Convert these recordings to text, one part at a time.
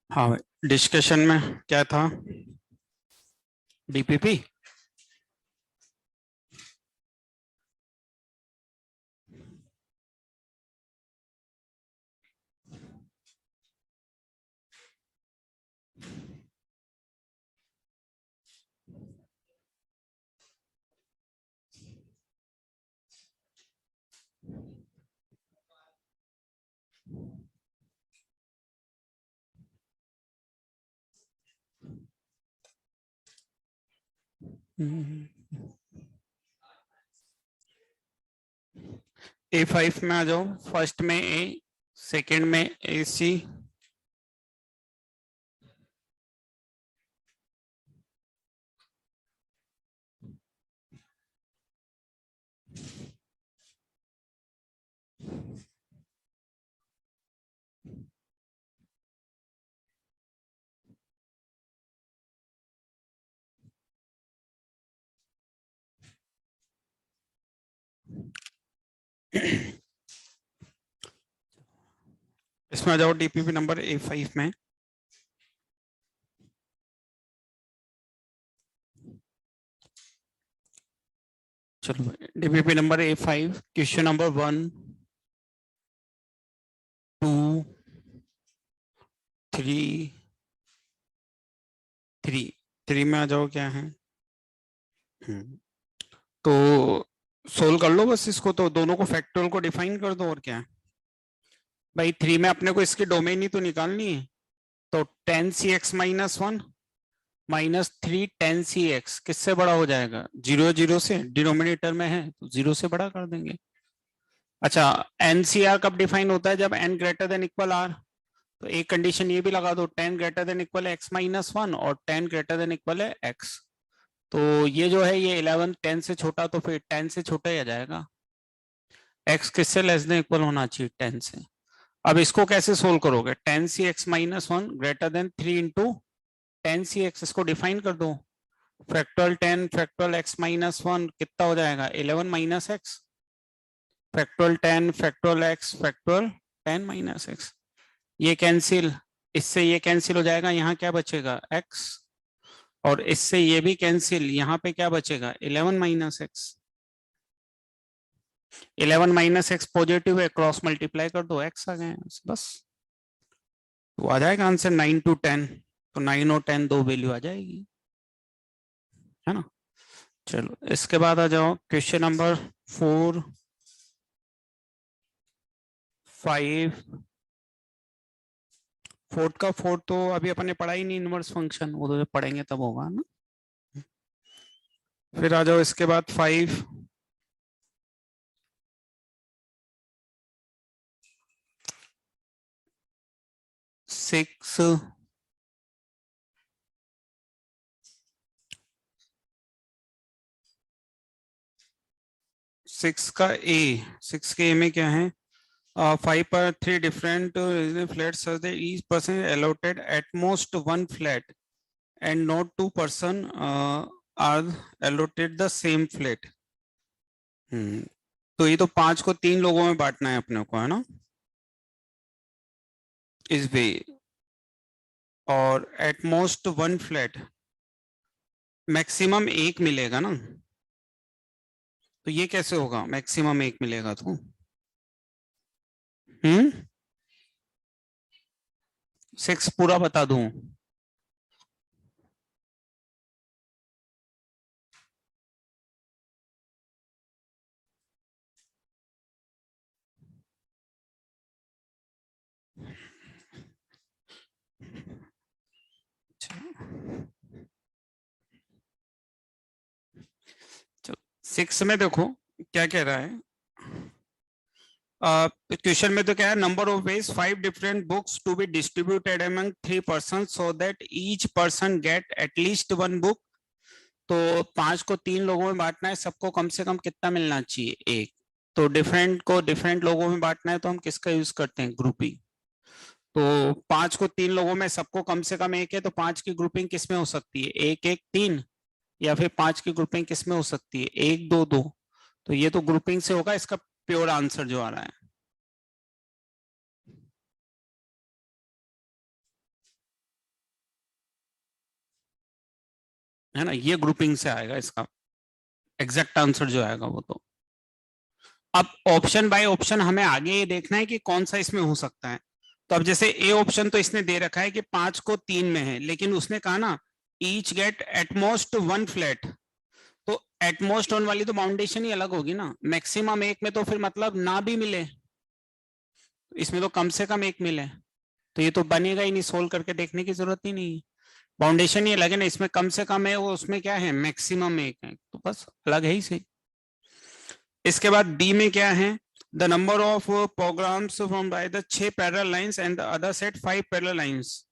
हाँ, डिस्कशन में क्या था? डीपीपी। A5 में आ जाओ। फर्स्ट में ए, सेकंड में ए सी, इसमें आ जाओ डीपीपी नंबर A5 में। चलो, DPP number A5, question number 1, 2, 3, 3 में आ जाओ। क्या है? तो सोल्व कर लो बस इसको, तो दोनों को फैक्टोरियल को डिफाइन कर दो। और क्या है भाई, 3 में अपने को इसकी डोमेन ही तो निकालनी है। तो 10 CX-1 -3 10 CX किससे बड़ा हो जाएगा? 0 0 से, डिनोमिनेटर में है तो 0 से बड़ा कर देंगे। अच्छा, NCR कब डिफाइन होता है? जब n greater than equal R। तो एक कंडीशन ये भी लगा दो, 10 ग्रेटर देन इक्वल है X-1 और 10 ग्रेटर देन इक्वल है X। तो ये जो है ये 11 10 से छोटा, तो फिर 10 से छोटा ही आ जाएगा। X किससे लेस देन इक्वल होना चाहिए? 10 से। अब इसको कैसे सोल्व करोगे? 10 CX-1 greater than 3 into 10 CX, इसको डिफाइन कर दो। फैक्टोरियल 10 फैक्टोरियल X-1 कितना हो जाएगा? 11 minus x. Factorial 10 factorial X factorial 10 minus x. ये कैंसिल, इससे ये कैंसिल हो जाएगा, यहाँ क्या बचेगा? X। और इससे ये भी कैंसिल, यहाँ पे क्या बचेगा? 11 minus x. 11 minus x positive है, क्रॉस मल्टीप्लाई कर दो, X आ गए बस। तो आ जाएगा आंसर 9 to 10। तो 9 और 10 दो वैल्यू आ जाएगी, है ना। चलो, इसके बाद आ जाओ क्वेश्चन नंबर 4, 5। फोर्थ का फोर्थ तो अभी अपन ने पढ़ा ही नहीं, इनवर्स फंक्शन, वो तो जब पढ़ेंगे तब होगा ना। फिर आ जाओ इसके बाद 5, 6, 6 का ए। 6 के ए में क्या है? 5 पर 3 different flats such that each person is allotted at most one flat and not 2 person are allotted the same flat। तो ये तो 5 को 3 लोगों में बांटना है अपने को, है ना, इस वे। और at most one flat, maximum एक मिलेगा ना। तो ये कैसे होगा मैक्सिमम एक मिलेगा? तो 6 पूरा बता दूं? चलो, 6 में देखो क्या कह रहा है। क्वेश्चन में तो क्या है? Number of ways 5 different books to be distributed among 3 person so that each person get at least one book. तो 5 को 3 लोगों में बांटना है, सबको कम से कम कितना मिलना चाहिए? एक। तो डिफरेंट को डिफरेंट लोगों में बांटना है, तो हम किसका यूज करते हैं? ग्रुपिंग। तो 5 को 3 लोगों में सबको कम से कम एक है, तो 5 की ग्रुपिंग किस में हो सकती है? 1 1 3। या फिर 5 की ग्रुपिंग किस में हो सकती है? 1 2 2। तो ये तो ग्रुपिंग से होगा, इसका प्योर आंसर जो आ रहा है ना, ये ग्रुपिंग से आएगा इसका एग्जैक्ट आंसर जो आएगा वो। तो अब ऑप्शन बाय ऑप्शन हमें आगे ये देखना है कि कौन सा इसमें हो सकता है। तो अब जैसे ए ऑप्शन तो इसने दे रखा है कि 5 को 3 में है, लेकिन उसने कहा ना ईच गेट एटमोस्ट 1 फ्लैट, तो एटमोस्ट 1 वाली तो बाउंडेशन ही अलग होगी ना, मैक्सिमम 1 में तो फिर मतलब ना भी मिले, इसमें तो कम से कम 1 मिले, तो ये तो बनेगा ही नहीं, सोल्व करके देखने की जरूरत ही नहीं है, बाउंडेशन ही अलग है ना, इसमें कम से कम है, वो उसमें क्या है मैक्सिमम 1 है, तो बस अलग है ही सही। इसके बाद बी में क्या है, the number of programs from by the 6 parallel lines and the other set 5 parallel lines,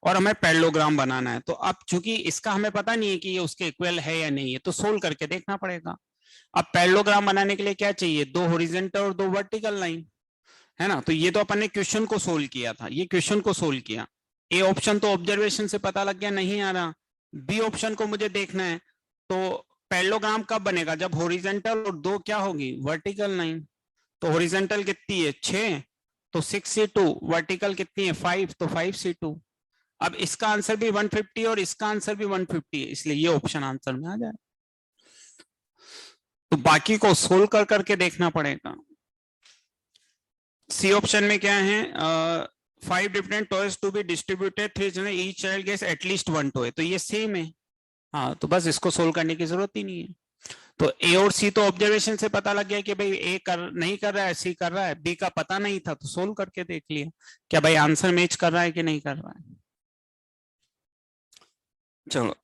और हमें पैरेललोग्राम बनाना है। तो अब चूंकि इसका हमें पता नहीं है कि ये उसके इक्वल है या नहीं है, तो सोल्व करके देखना पड़ेगा। अब पैरेललोग्राम बनाने के लिए क्या चाहिए, 2 हॉरिजॉन्टल और 2 वर्टिकल लाइन, है ना। तो ये तो अपन ने क्वेश्चन को सोल्व किया था, ये क्वेश्चन को सोल्व किया। ए ऑप्शन तो ऑब्जर्वेशन से पता लग गया नहीं आ रहा, बी ऑप्शन को मुझे देखना है, तो पैरेललोग्राम कब बनेगा, जब हॉरिजॉन्टल और 2 क्या होगी वर्टिकल लाइन। तो हॉरिजॉन्टल कितनी है 6, तो 6c2, वर्टिकल कितनी है 5, तो 5c2। अब इसका आंसर भी 150 और इसका आंसर भी 150 है, इसलिए ये ऑप्शन आंसर में आ जाए। तो बाकी को सोल्व कर करके देखना पड़ेगा। सी ऑप्शन में क्या है, 5 different toys to be distributed 3 each child gets at least 1 toy, तो ये सेम है। हाँ, तो बस इसको सोल्व करने की जरूरत ही नहीं है। तो ए और सी तो ऑब्जर्वेशन से पता लग गया कि भाई ए नहीं कर रहा है, सी कर रहा है, बी का पता नहीं था तो सोल्व करके देख लिया क्या भाई आंसर मैच कर रहा है कि नहीं कर रहा है। चलो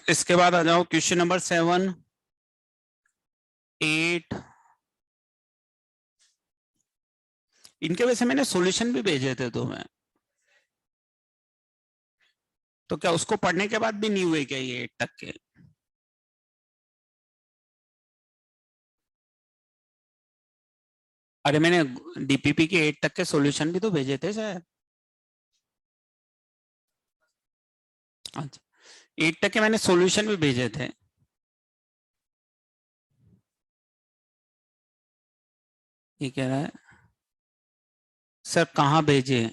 इसके बाद आ जाओ क्वेश्चन नंबर 7, 8, इनके वैसे मैंने सॉल्यूशन भी भेजे थे तुम्हें, तो क्या उसको पढ़ने के बाद भी नहीं हुए क्या ये 8 तक के। अरे मैंने डीपीपी के 8 तक के सॉल्यूशन भी तो भेजे थे शायद। अच्छा, 8 तक के मैंने सॉल्यूशन भी भेजे थे। ये कह रहा है सर कहाँ भेजे,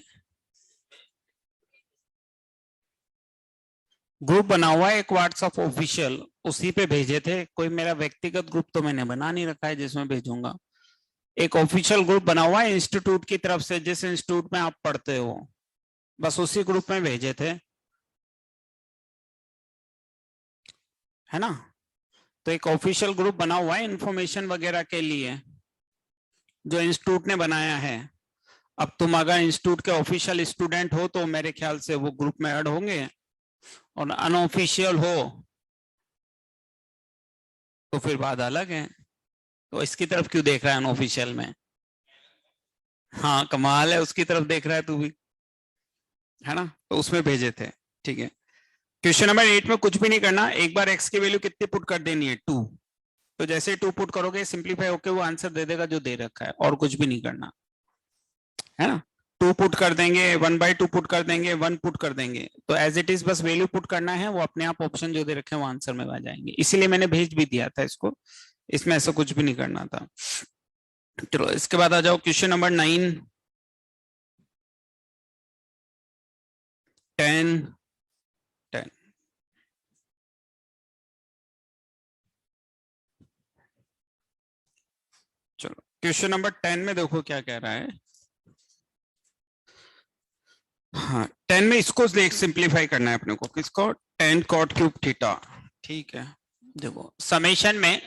ग्रुप बना हुआ है एक व्हाट्सएप ऑफिशियल, उसी पे भेजे थे, कोई मेरा व्यक्तिगत ग्रुप तो मैंने बना नहीं रखा है जिसमें भेजूंगा। एक ऑफिशियल ग्रुप बना हुआ है इंस्टीट्यूट की तरफ से, जिस इंस्टीट्यूट में आप पढ़ते हो, बस उसी ग्रुप में भेजे थे, है ना। तो एक ऑफिशियल ग्रुप बना हुआ है इंफॉर्मेशन वगैरह के लिए, जो इंस्टीट्यूट ने बनाया है। अब तुम अगर इंस्टीट्यूट के ऑफिशियल स्टूडेंट हो तो मेरे ख्याल से वो ग्रुप में ऐड होंगे, और अनऑफिशियल हो तो फिर बात अलग है। तो इसकी तरफ क्यों देख रहा है अनऑफिशियल में, हाँ कमाल है, उसकी तरफ देख रहा है तू भी, है ना। तो उसमें भेजे थे, ठीक है। क्वेश्चन नंबर 8 में कुछ भी नहीं करना, एक बार x की वैल्यू कितनी पुट कर देनी है 2, तो जैसे 2 पुट करोगे सिंपलीफाई होके वो आंसर दे देगा जो दे रखा है, और कुछ भी नहीं करना, है ना। 2 पुट कर देंगे, 1/2 पुट कर देंगे, 1 पुट कर देंगे, तो एज इट इज बस वैल्यू पुट करना है, वो अपने आप ऑप्शन जो दे रखे हैं वो आंसर में आ जाएंगे, इसीलिए मैंने भेज भी दिया था इसको, इसमें ऐसा कुछ भी नहीं करना था। चलो इसके बाद आ जाओ क्वेश्चन नंबर 9, 10, 10। चलो क्वेश्चन नंबर 10 में देखो क्या कह रहा है। हाँ 10 में इसको देख सिंप्लीफाई करना है अपने को, किसको, 10 cot क्यूब थीटा, ठीक है। देखो समेशन में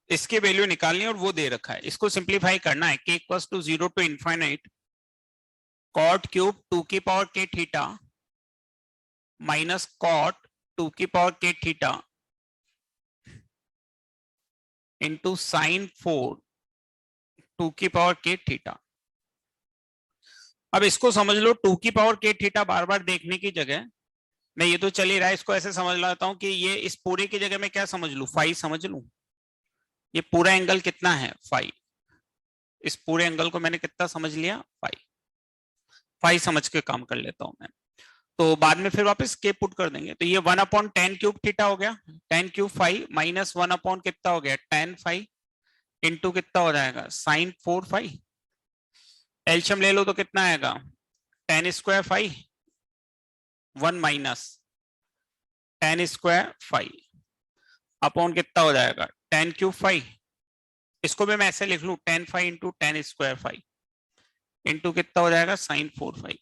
इसकी वैल्यू निकालनी है और वो दे रखा है, इसको सिंप्लीफाई करना है, k equals to 0 to infinite cot cube 2 की power k theta minus cot 2 की power k theta into sine 4 2 की पावर k थीटा। अब इसको समझ लो 2 की पावर k थीटा बार बार देखने की जगह मैं ये तो चल ही रहा है, इसको ऐसे समझ लेता हूं कि ये इस पूरे की जगह मैं क्या समझ लूं, फाई समझ लूं, ये पूरा एंगल कितना है फाई, इस पूरे एंगल को मैंने कितना समझ लिया फाई, फाई समझ के काम कर लेता हूं मैं। तो बाद में फिर वापस के पुट कर देंगे, तो ये 1/10 क्यूब थीटा हो गया, 10 क्यूब फाई माइनस 1 अपॉन कितना हो गया 10 फाई इंटू कितना हो जाएगा साइन 4 फाई। एलशियम ले लो तो कितना आएगा tan square phi 1 minus tan square phi upon कितना हो जाएगा टेन क्यूब फाई। इसको भी मैं ऐसे लिख लू 10 phi into tan square phi into कितना हो जाएगा साइन 4 फाई।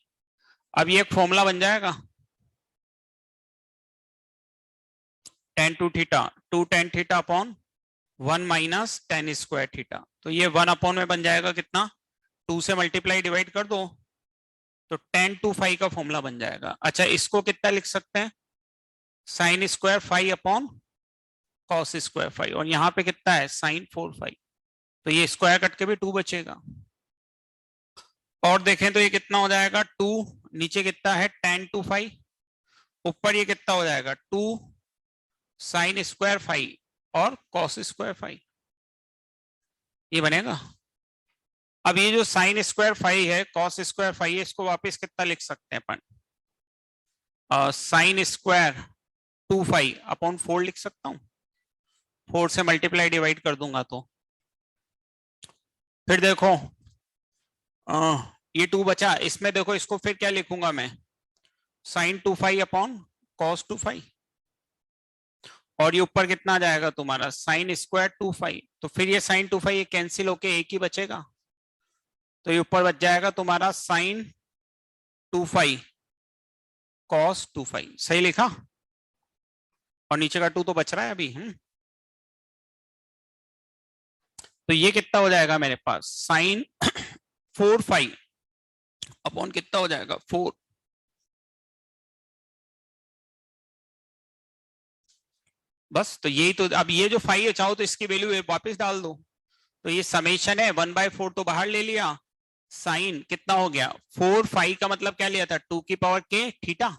अब ये एक फॉर्मूला बन जाएगा tan two theta 2 tan theta upon 1 minus tan square theta. तो ये 1 अपॉन में बन जाएगा कितना 2 से मल्टीप्लाई डिवाइड कर दो तो टेन टू फाई का फॉर्मूला बन जाएगा। अच्छा इसको कितना लिख सकते हैं sine square phi upon cos square phi और यहाँ पे कितना है साइन 4 फाई। तो ये स्क्वायर कट के भी 2 बचेगा और देखें तो ये कितना हो जाएगा 2 नीचे कितना है टेन टू फाई ऊपर ये कितना हो जाएगा 2 साइन स्क्वायर फाई और कॉस स्क्वायर फाई ये बनेगा। अब ये जो साइन स्क्वायर फाई है कॉस स्क्वायर फाई है इसको वापस कितना लिख सकते हैं अपन साइन स्क्वायर 2 फाई अपॉन 4 लिख सकता हूं 4 से मल्टीप्लाई डिवाइड कर दूंगा तो फिर देखो ये 2 बचा इसमें देखो इसको फिर क्या लिखूंगा मैं sine 2 phi upon cos 2 phi और ये ऊपर कितना आ जाएगा तुम्हारा साइन स्क्वायर 2 फाई। तो फिर ये साइन 2 फाई ये कैंसिल होके एक ही बचेगा तो ये ऊपर बच जाएगा तुम्हारा साइन 2 फाई कॉस 2 फाई। सही लिखा और नीचे का 2 तो बच रहा है अभी। तो ये कितना हो जाएगा मेरे पास साइन 4 फाई अपॉन कितना हो जाएगा 4। बस तो यही तो अब ये जो फाई है चाहो तो इसकी वैल्यू वापस डाल दो तो ये समेशन है 1/4 तो बाहर ले लिया साइन कितना हो गया 4 फाई का मतलब क्या लिया था 2 की पावर के थीटा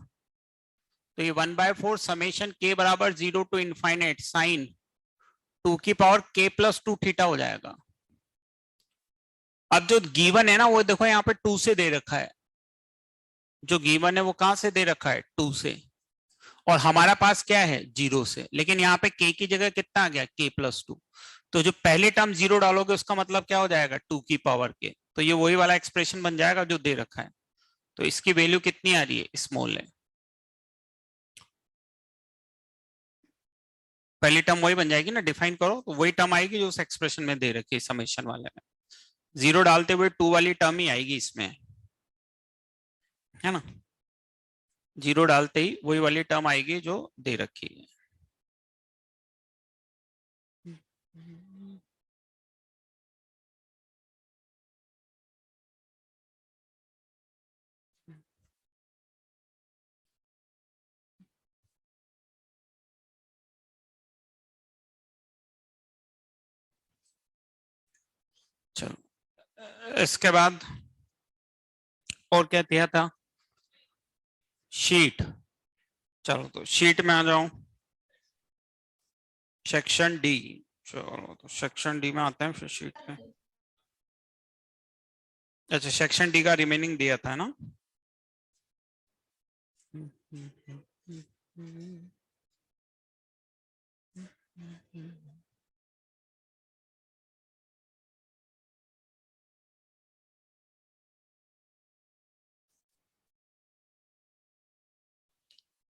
तो ये 1/4 समेशन के बराबर 0 टू इनफाइनाइट साइन 2 की पावर के प्लस 2 थीटा हो जाएगा। अब जो गिवन है ना वो देखो यहाँ पे 2 से दे रखा है जो गिवन है वो कहां से दे रखा है 2 से और हमारा पास क्या है 0 से लेकिन यहाँ पे k की जगह कितना आ गया k प्लस 2 तो जो पहले टर्म 0 डालोगे उसका मतलब क्या हो जाएगा 2 की पावर के तो ये वही वाला एक्सप्रेशन बन जाएगा जो दे रखा है। तो इसकी वैल्यू कितनी आ रही है स्मॉल है पहली टर्म वही बन जाएगी ना डिफाइन करो तो वही टर्म आएगी जो उस एक्सप्रेशन में दे रखी है समेशन वाले में 0 डालते हुए 2 वाली टर्म ही आएगी इसमें है ना 0 डालते ही वही वाली टर्म आएगी जो दे रखी है। चलो इसके बाद और क्या दिया था शीट। चलो तो शीट में आ जाओ सेक्शन डी। चलो तो सेक्शन डी में आते हैं फिर शीट में। अच्छा सेक्शन डी का रिमेनिंग दिया था ना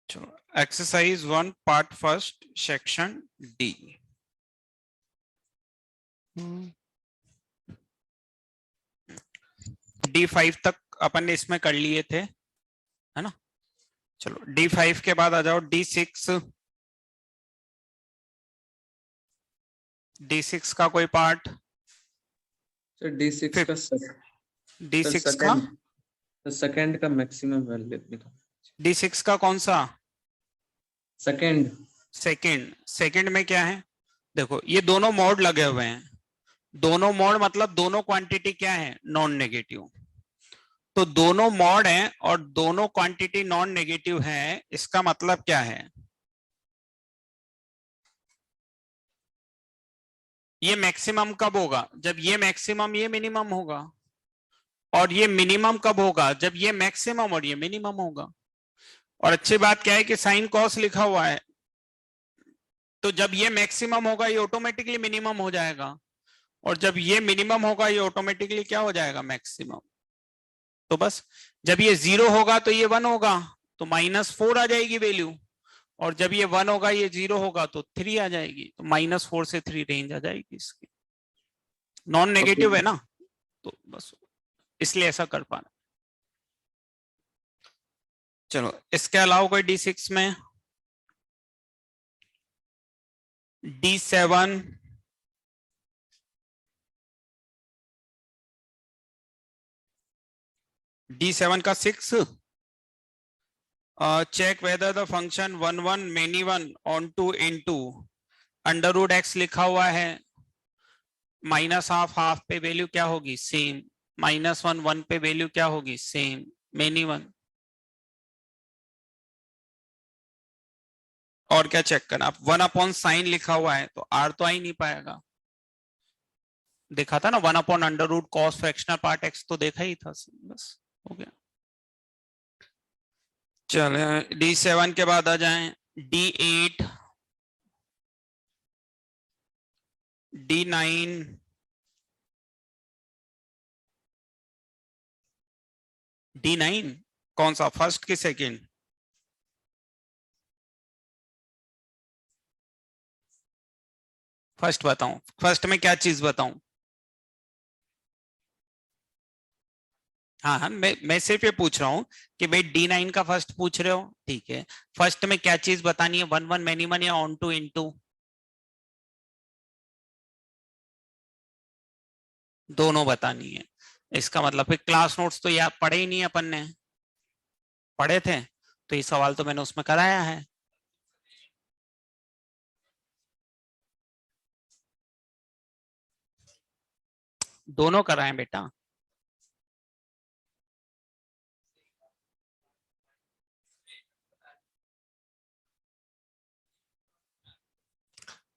चलो exercise 1 part first section D. D5 तक अपन ने इसमें कर लिए थे है ना। चलो D5 के बाद आ जाओ D6। D6 का कोई पार्ट सर D6 का D6 का सेकंड का मैक्सिमम वैल्यू D6 का कौन सा सेकंड में क्या है देखो ये दोनों मोड लगे हुए हैं दोनों मोड मतलब दोनों क्वांटिटी क्या है नॉन नेगेटिव तो दोनों मोड हैं और दोनों क्वांटिटी नॉन नेगेटिव है इसका मतलब क्या है ये मैक्सिमम कब होगा जब ये मैक्सिमम ये मिनिमम होगा और ये मिनिमम कब होगा जब ये मैक्सिमम और ये मिनिमम होगा। और अच्छी बात क्या है कि साइन कॉस लिखा हुआ है तो जब ये मैक्सिमम होगा ये ऑटोमेटिकली मिनिमम हो जाएगा और जब ये मिनिमम होगा ये ऑटोमेटिकली क्या हो जाएगा, मैक्सिमम। तो बस जब ये 0 होगा तो ये 1 होगा, तो -4 आ जाएगी वैल्यू, और जब ये 1 होगा ये 0 होगा तो 3 आ जाएगी, तो -4 से 3 रेंज आ जाएगी इसकी। नॉन नेगेटिव है ना, तो बस इसलिए ऐसा कर पाना। चलो इसके अलावा कोई D6 में, D7, D7 का 6, check whether the function 1 1 many 1 onto into √x लिखा हुआ है, -½ ½ पे वैल्यू क्या होगी, सेम, -1 1 पे वैल्यू क्या होगी, सेम, many 1। और क्या चेक करना, आप 1/sin लिखा हुआ है तो r तो आ ही नहीं पाएगा, देखा था ना, 1/√cos फ्रैक्शनल पार्ट x तो देखा ही था, बस हो गया। चले D7 के बाद आ जाएं D8, D9, D9 कौन सा, फर्स्ट की सेकंड, फर्स्ट बताऊं, फर्स्ट में क्या चीज बताऊं, हाँ हाँ मैं सिर्फ ये पूछ रहा हूँ कि भाई D9 का फर्स्ट पूछ रहे हो, ठीक है, फर्स्ट में क्या चीज बतानी है, 1 1 मैनी 1 या ऑन टू इनटू, दोनों बतानी है। इसका मतलब फिर क्लास नोट्स तो याद पढ़े ही नहीं, अपन ने पढ़े थे तो ये सवाल तो मैंने उसमें कराया है। दोनों कराए बेटा,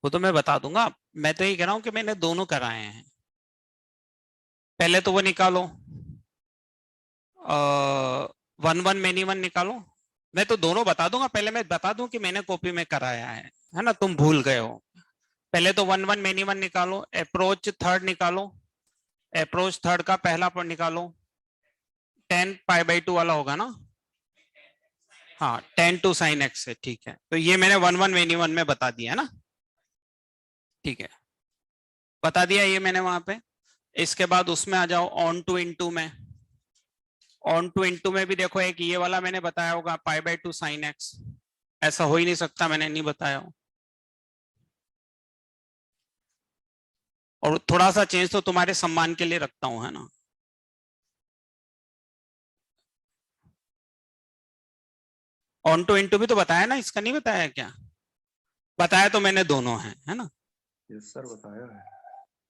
वो तो मैं बता दूंगा, मैं तो ये कह रहा हूं कि मैंने दोनों कराए हैं। पहले तो वो निकालो, 1 1 मैनी 1 निकालो, मैं तो दोनों बता दूंगा, पहले मैं बता दूं कि मैंने कॉपी में कराया है ना, तुम भूल गए हो। पहले तो 1 1 मैनी 1 निकालो, अप्रोच थर्ड निकालो, अप्रोच थर्ड का पहला पर निकालो, 10π/2 वाला होगा ना, हाँ 10 to sin x है, ठीक है, तो ये मैंने 1 1 मैनी 1 में बता दिया है ना, ठीक है, बता दिया ये मैंने वहां पे। इसके बाद उसमें आ जाओ ऑन टू इनटू में, ऑन टू इनटू में भी देखो एक ये वाला मैंने बताया होगा π/2 sin x, ऐसा हो ही नहीं सकता मैंने नहीं बताया हो, और थोड़ा सा चेंज तो तुम्हारे सम्मान के लिए रखता हूं, है ना। ऑन टू इनटू भी तो बताया ना, इसका नहीं बताया क्या, बताया तो मैंने दोनों है ना। यस सर बताया है।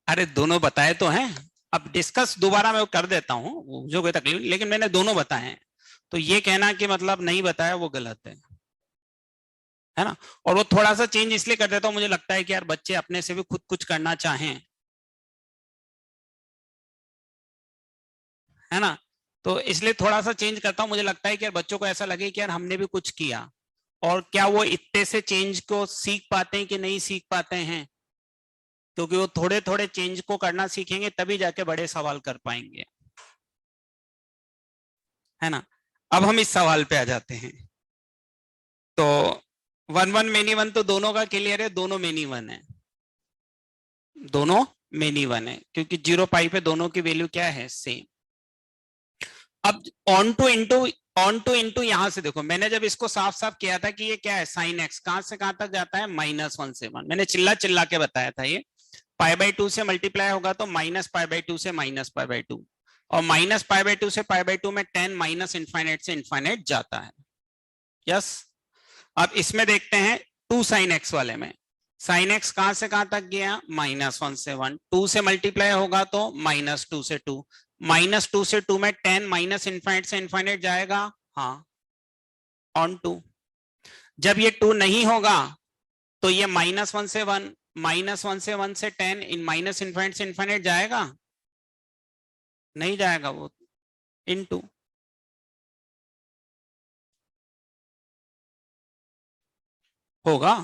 अरे दोनों बताए तो हैं, अब डिस्कस दोबारा मैं कर देता हूँ, जो कोई तकलीफ, लेकिन मैंने दोनों बताए हैं, तो ये कहना कि मतलब नहीं बताया वो गलत है ना। और वो थोड़ा सा चेंज इसलिए कर देता हूँ, मुझे लगता है कि यार बच्चे अपने से भी खुद कुछ करना चाहें, है ना, तो इसलिए थोड़ा सा चेंज करता हूँ, मुझे लगता है कि यार बच्चों को ऐसा लगे कि यार हमने भी कुछ किया, और क्या वो इतने से चेंज को सीख पाते हैं कि नहीं सीख पाते हैं, क्योंकि वो थोड़े थोड़े चेंज को करना सीखेंगे तभी जाके बड़े सवाल कर पाएंगे, है ना। अब हम इस सवाल पे आ जाते हैं, तो 1 1 मैनी 1 तो दोनों का क्लियर है, दोनों मैनी 1 है, दोनों मैनी 1 है, क्योंकि 0π पे दोनों की वैल्यू क्या है, सेम। अब ऑन टू इंटू यहां से देखो, मैंने जब इसको साफ साफ किया था कि ये क्या है, साइन एक्स कहां से कहां तक जाता है, -1 से 1, मैंने चिल्ला चिल्ला के बताया था, ये π/2 से मल्टीप्लाई होगा तो -π/2 से -π/2, और -π/2 से π/2 में 10 माइनस इंफाइनाइट से इंफाइनाइट जाता है, यस। अब इसमें देखते हैं 2 sin x वाले में, sin x कहां से कहां तक गया, -1 से 1, 2 से मल्टीप्लाई होगा तो -2 से 2, -2 से 2 में 10 माइनस इंफाइनाइट से इंफाइनाइट जाएगा, हाँ ऑन 2। जब ये 2 नहीं होगा तो ये -1 से 1, -1 से 1 से 10 इन माइनस इंफाइनाइट से इंफाइनाइट जाएगा, नहीं जाएगा, वो इनटू, होगा।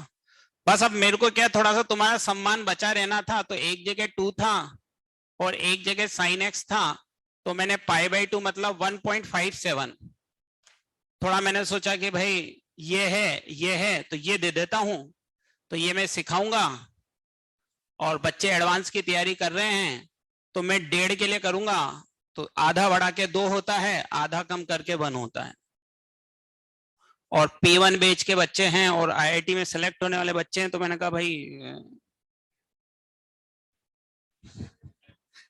बस अब मेरे को क्या थोड़ा सा तुम्हारा सम्मान बचा रहना था, तो एक जगह 2 था और एक जगह साइन एक्स था तो मैंने π/2 मतलब 1.57, थोड़ा मैंने सोचा कि भाई ये है तो ये दे देता हूं, तो ये मैं सिखाऊंगा और बच्चे एडवांस की तैयारी कर रहे हैं तो मैं 1.5 के लिए करूंगा, तो आधा बढ़ा के 2 होता है, आधा कम करके 1 होता है। और P1 बैच के बच्चे हैं और IIT में सेलेक्ट होने वाले बच्चे हैं, तो मैंने कहा भाई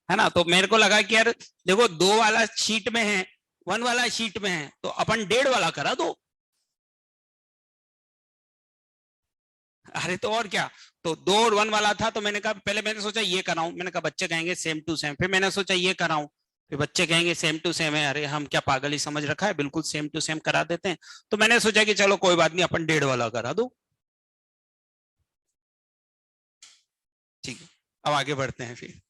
है ना, तो मेरे को लगा कि यार देखो 2 वाला शीट में है, 1 वाला शीट में है, तो अपन 1.5 वाला करा दो। अरे तो और क्या, तो 2 और 1 वाला था, तो मैंने कहा पहले मैंने सोचा ये कराऊं, मैंने कहा बच्चे कहेंगे सेम टू सेम, फिर मैंने सोचा ये कराऊं, फिर बच्चे कहेंगे सेम टू सेम है, अरे हम क्या पागल ही समझ रखा है, बिल्कुल सेम टू सेम करा देते हैं। तो मैंने सोचा कि चलो कोई बात नहीं, अपन 1.5 वाला करा दो। ठीक है, अब आगे बढ़ते हैं फिर।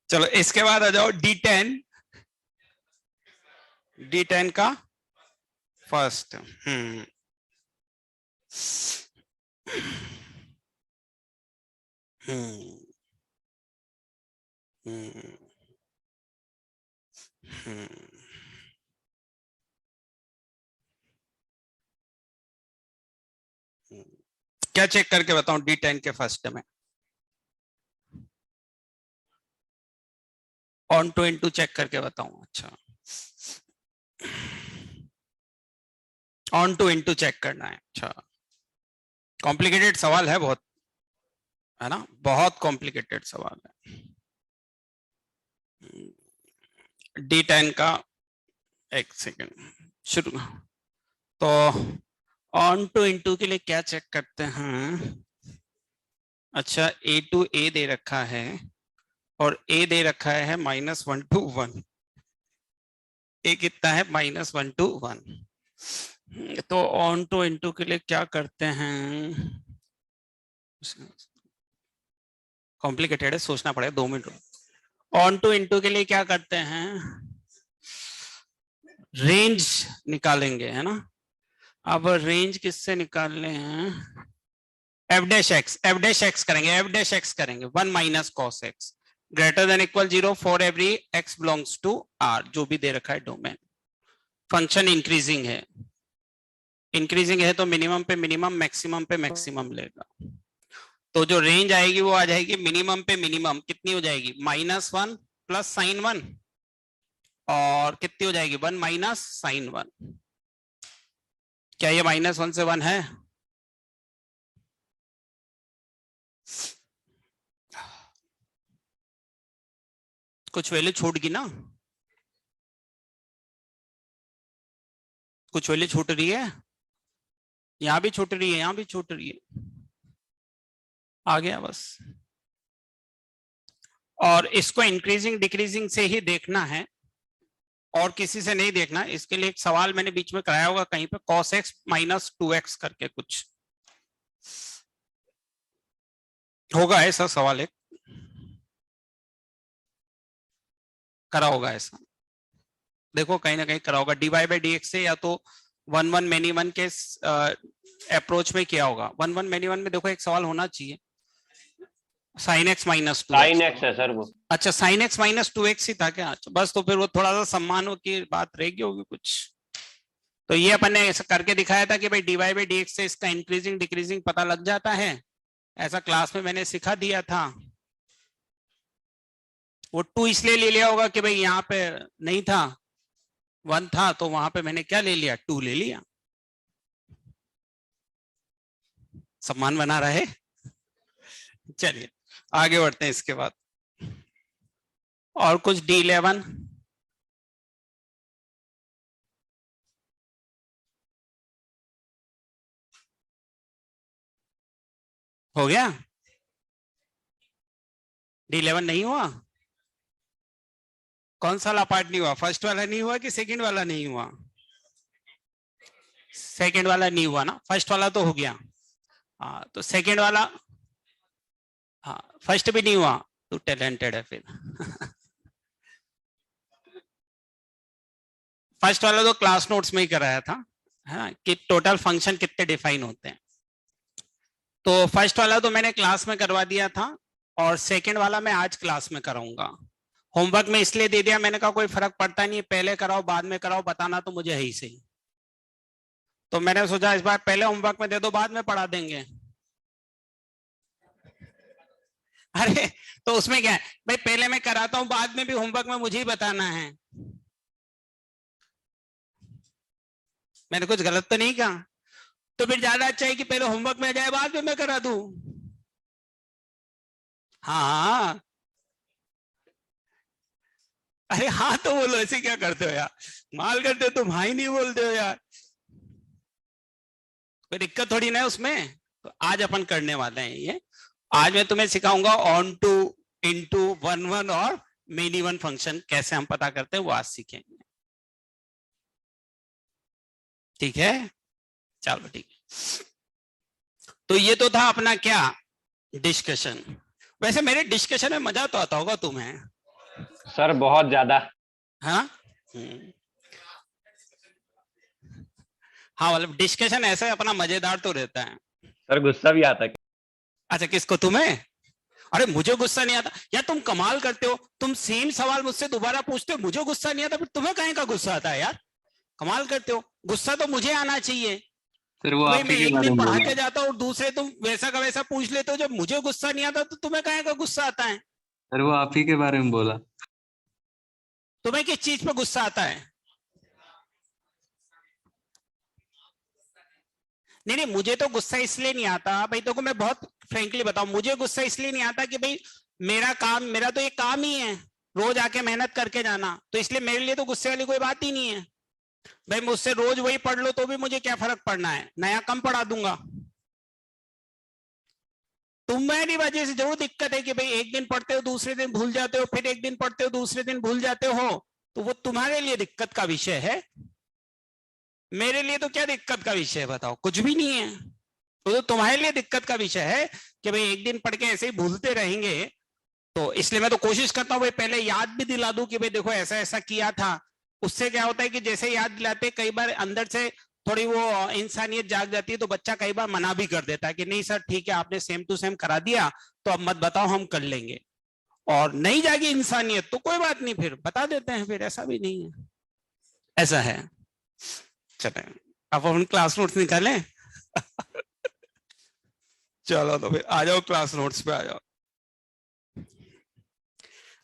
चलो इसके बाद आ जाओ D10, D10 का फर्स्ट। क्या चेक करके बताऊं D10 के फर्स्ट में? ऑन टू इनटू चेक करके बताऊं? अच्छा, ऑन टू इनटू चेक करना है। अच्छा, कॉम्प्लिकेटेड सवाल है बहुत, है ना, बहुत कॉम्प्लिकेटेड सवाल है। D10 का एक सेकेंड शुरू, तो ऑन टू इनटू के लिए क्या चेक करते हैं? अच्छा, A दे रखा है और A दे रखा है -1 to 1, A कितना है -1 to 1, तो ऑन टू इनटू के लिए क्या करते हैं? कॉम्प्लिकेटेड है, सोचना पड़ेगा, 2 मिनट। ऑन टू इनटू के लिए क्या करते हैं? रेंज निकालेंगे, है ना। अब रेंज किससे निकालने हैं? f'(x) करेंगे, f'(x) करेंगे 1 minus cos x greater than equal 0 for every x belongs to R, जो भी दे रखा है डोमेन। फंक्शन इंक्रीजिंग है तो मिनिमम पे मिनिमम, मैक्सिमम पे मैक्सिमम लेगा, तो जो रेंज आएगी वो आ जाएगी मिनिमम पे मिनिमम, कितनी हो जाएगी? -1 प्लस साइन 1, और कितनी हो जाएगी? 1 माइनस साइन 1। क्या ये -1 से 1 है? कुछ वैल्यू छूट गई ना, कुछ वैल्यू छूट रही है, यहां भी छूट रही है, यहां भी छूट रही है, आ गया बस। और इसको इंक्रीजिंग डिक्रीजिंग से ही देखना है और किसी से नहीं देखना। इसके लिए एक सवाल मैंने बीच में कराया होगा कहीं पे, cos x माइनस 2x करके कुछ होगा, ऐसा सवाल एक करा होगा ऐसा, देखो कहीं ना कहीं करा होगा, dy/dx से, या तो 1 1 many 1 के अप्रोच में किया होगा। 1 1 many 1 में देखो एक सवाल होना चाहिए, sin x minus 2x, sin x है सर वो। अच्छा sin x माइनस 2x ही था क्या? अच्छा बस, तो फिर वो थोड़ा सा सम्मानों की बात रहेगी होगी कुछ। तो ये अपन ने ऐसा करके दिखाया था कि भाई dy/dx से इसका इंक्रीजिंग डिक्रीजिंग पता लग जाता है, ऐसा क्लास में मैंने सिखा दिया था। वो 2 इसलिए ले लिया होगा कि भाई यहाँ पे नहीं था, 1 था, तो वहां पे मैंने क्या ले लिया? 2 ले लिया। सम्मान बना रहे। चलिए आगे बढ़ते हैं इसके बाद, और कुछ D11 हो गया? D11 नहीं हुआ? कौन सा वाला पार्ट नहीं हुआ? फर्स्ट वाला नहीं हुआ कि सेकंड वाला नहीं हुआ? सेकंड वाला नहीं हुआ ना, फर्स्ट वाला तो हो गया। हाँ तो सेकंड वाला, हाँ फर्स्ट भी नहीं हुआ, तो टैलेंटेड है फिर। फर्स्ट वाला तो क्लास नोट्स में ही कराया था, है ना, कि टोटल फंक्शन कितने डिफाइन होते हैं। तो फर्स्ट वाला तो मैंने क्लास में करवा दिया था, और सेकंड वाला मैं आज क्लास में कराऊंगा। होमवर्क में इसलिए दे दिया, मैंने कहा कोई फर्क पड़ता नहीं है, पहले कराओ बाद में कराओ, बताना तो मुझे है ही सही। तो मैंने सोचा इस बार पहले होमवर्क में दे दो, बाद में पढ़ा देंगे। अरे तो उसमें क्या है भाई, पहले मैं कराता हूं, बाद में भी होमवर्क में मुझे ही बताना है। मैंने कुछ गलत तो नहीं कहा? तो फिर ज्यादा अच्छा है कि पहले होमवर्क में आ जाए, बाद में मैं करा दूं। हाँ, अरे हाँ तो बोलो, ऐसे क्या करते हो यार, माल करते हो तुम, हाँ ही नहीं बोलते हो यार, कोई दिक्कत थोड़ी ना है उसमें। तो आज अपन करने वाले हैं ये। आज मैं तुम्हें सिखाऊंगा onto, into, one one और मेनी वन फंक्शन कैसे हम पता करते हैं, वो आज सीखेंगे। ठीक है, चलो ठीक है। तो ये तो था अपना क्या, डिस्कशन। वैसे मेरे डिस्कशन में मजा तो आता होगा तुम्हें? सर बहुत ज्यादा। हाँ हाँ, मतलब डिस्कशन ऐसा अपना मजेदार तो रहता है। सर गुस्सा भी आता है। अच्छा, किसको, तुम्हें? अरे मुझे गुस्सा नहीं आता यार, तुम कमाल करते हो, तुम सेम सवाल मुझसे दोबारा पूछते हो, मुझे गुस्सा नहीं आता, फिर तुम्हें कहीं का गुस्सा आता है यार? कमाल करते हो, गुस्सा तो मुझे आना चाहिए। सर वो भाई आप मैं ही के एक बारे दिन में पढ़ा बोला। के जाता हूँ और दूसरे तुम वैसा का वैसा पूछ लेते हो, जब मुझे गुस्सा नहीं आता तो तुम्हें कहीं का गुस्सा आता है? सर वो आप ही के बारे में बोला। तुम्हें किस चीज पे गुस्सा आता है? नहीं नहीं, मुझे तो गुस्सा इसलिए नहीं आता भाई, देखो मैं बहुत फ्रेंकली बताऊं, मुझे गुस्सा इसलिए नहीं आता कि भाई मेरा काम, मेरा तो ये काम ही है रोज आके मेहनत करके जाना, तो इसलिए मेरे लिए तो गुस्से वाली कोई बात ही नहीं है। भाई मुझसे रोज वही पढ़ लो तो भी मुझे क्या फर्क पड़ना है, नया कम पढ़ा दूंगा। तुम्हारी वजह से जरूर दिक्कत है कि भाई एक दिन पढ़ते हो दूसरे दिन भूल जाते हो, फिर एक दिन पढ़ते हो दूसरे दिन भूल जाते हो, तो वो तुम्हारे लिए दिक्कत का विषय है। मेरे लिए तो क्या दिक्कत का विषय है बताओ, कुछ भी नहीं है। तो तुम्हारे लिए दिक्कत का विषय है कि भाई एक दिन पढ़ के ऐसे ही भूलते रहेंगे। तो इसलिए मैं तो कोशिश करता हूँ भाई पहले याद भी दिला दूं कि भाई देखो ऐसा ऐसा किया था। उससे क्या होता है कि जैसे याद दिलाते कई बार अंदर से थोड़ी वो इंसानियत जाग जाती है, तो बच्चा कई बार मना भी कर देता है कि नहीं सर ठीक है, आपने सेम टू सेम करा दिया, तो अब मत बताओ, हम कर लेंगे। और नहीं जागी इंसानियत तो कोई बात नहीं, फिर बता देते हैं, फिर ऐसा भी नहीं है। ऐसा है। चले अब अपन क्लास नोट्स निकालें। चलो तो फिर आ जाओ, क्लास नोट्स पे आ जाओ।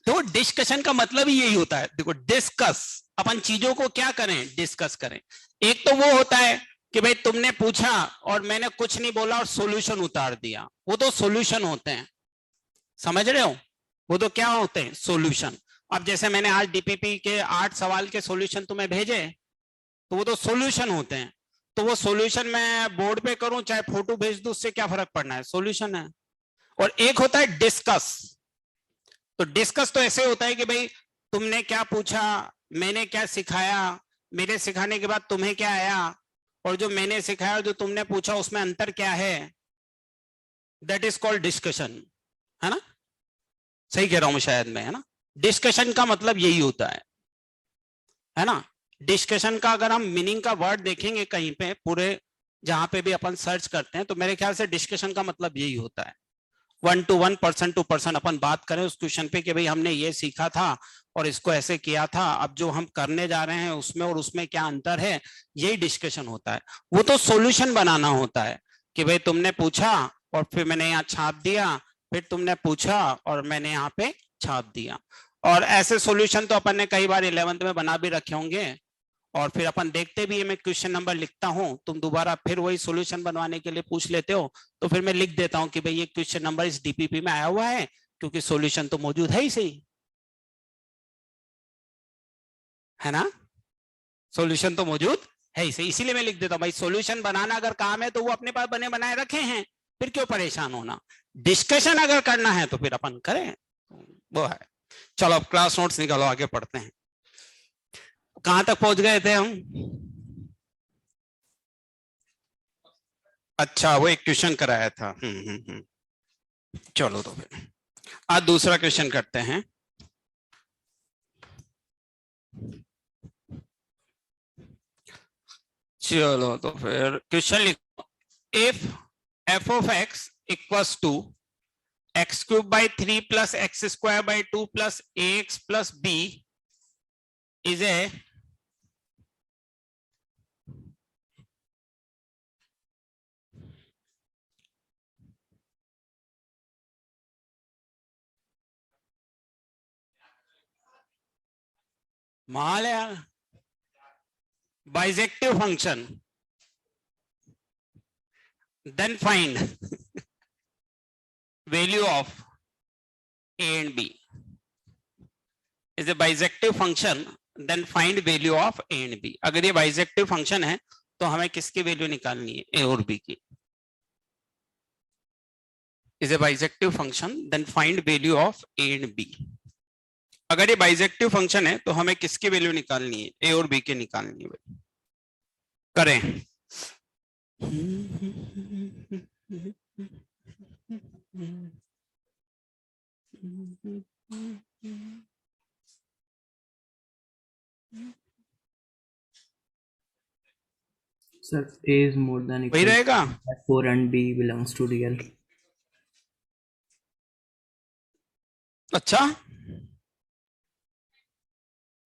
तो डिस्कशन का मतलब ही यही होता है, देखो डिस्कस, अपन चीजों को क्या करें, डिस्कस करें। एक तो वो होता है कि भाई तुमने पूछा और मैंने कुछ नहीं बोला और सॉल्यूशन उतार दिया, वो तो सॉल्यूशन होते हैं, समझ रहे हो? वो तो क्या होते हैं, सॉल्यूशन। अब जैसे मैंने आज डीपीपी के 8 सवाल के सॉल्यूशन तुम्हें भेजे, तो वो तो सॉल्यूशन होते हैं। तो वो सॉल्यूशन मैं बोर्ड पे करूं चाहे फोटो भेज दूं, उससे क्या फर्क पड़ना है, सॉल्यूशन है। और एक होता है डिस्कस। तो डिस्कस तो ऐसे होता है कि भाई तुमने क्या पूछा, मैंने क्या सिखाया, मेरे सिखाने के बाद तुम्हें क्या आया, और जो मैंने सिखाया और जो तुमने पूछा उसमें अंतर क्या है, दैट इज कॉल्ड डिस्कशन, है ना? सही कह रहा हूं मैं शायद मैं, है ना? डिस्कशन का मतलब यही होता है ना? डिस्कशन का अगर हम मीनिंग का वर्ड देखेंगे कहीं पे, पूरे जहां पे भी अपन सर्च करते हैं, तो मेरे ख्याल से डिस्कशन का मतलब यही होता है, 1 to 1, पर्सन टू पर्सन अपन बात करें उस क्वेश्चन पे कि भाई हमने ये सीखा था और इसको ऐसे किया था, अब जो हम करने जा रहे हैं उसमें और उसमें क्या अंतर है, यही डिस्कशन होता है। वो तो सॉल्यूशन बनाना होता है कि भाई तुमने पूछा और फिर मैंने यहाँ छाप दिया, फिर तुमने पूछा और मैंने यहाँ पे छाप दिया। और ऐसे सॉल्यूशन तो अपन ने कई बार 11th में बना भी रखे होंगे, और फिर अपन देखते भी है, मैं क्वेश्चन नंबर लिखता हूं, तुम दोबारा फिर वही सॉल्यूशन बनवाने के लिए पूछ लेते हो, तो फिर मैं लिख देता हूं कि भाई ये क्वेश्चन नंबर इस डीपीपी में आया हुआ है, क्योंकि सॉल्यूशन तो मौजूद है ही सही, है ना? सॉल्यूशन तो मौजूद है ही सही, इसीलिए मैं लिख देता हूं भाई सॉल्यूशन बनाना अगर काम है तो वो अपने पास बने बनाए रखे हैं, फिर क्यों परेशान होना। डिस्कशन अगर करना है तो फिर अपन करें, वो है। चलो अब क्लास नोट्स निकालो, आगे पढ़ते हैं। कहां तक पहुंच गए थे हम? अच्छा, वो एक ट्यूशन कराया था। चलो तो फिर आज दूसरा क्वेश्चन करते हैं। चलो तो फिर क्वेश्चन लिखो, if F of X equals to X cube by 3 plus X square by 2 plus A X plus B is a माल यार bijective function, then find value of a and b is a bisective function, then find value of a and b. अगर ये bisective function है तो हमें किसकी value निकालनी है, a और b की. is a bisective function, then find value of a and b. अगर ये bisective function है तो हमें किसकी वैल्यू निकालनी है, a और b की निकालनी है. भाई करें. Sir, A is more than वही equal रहेगा. to 4 and B belongs to real. अच्छा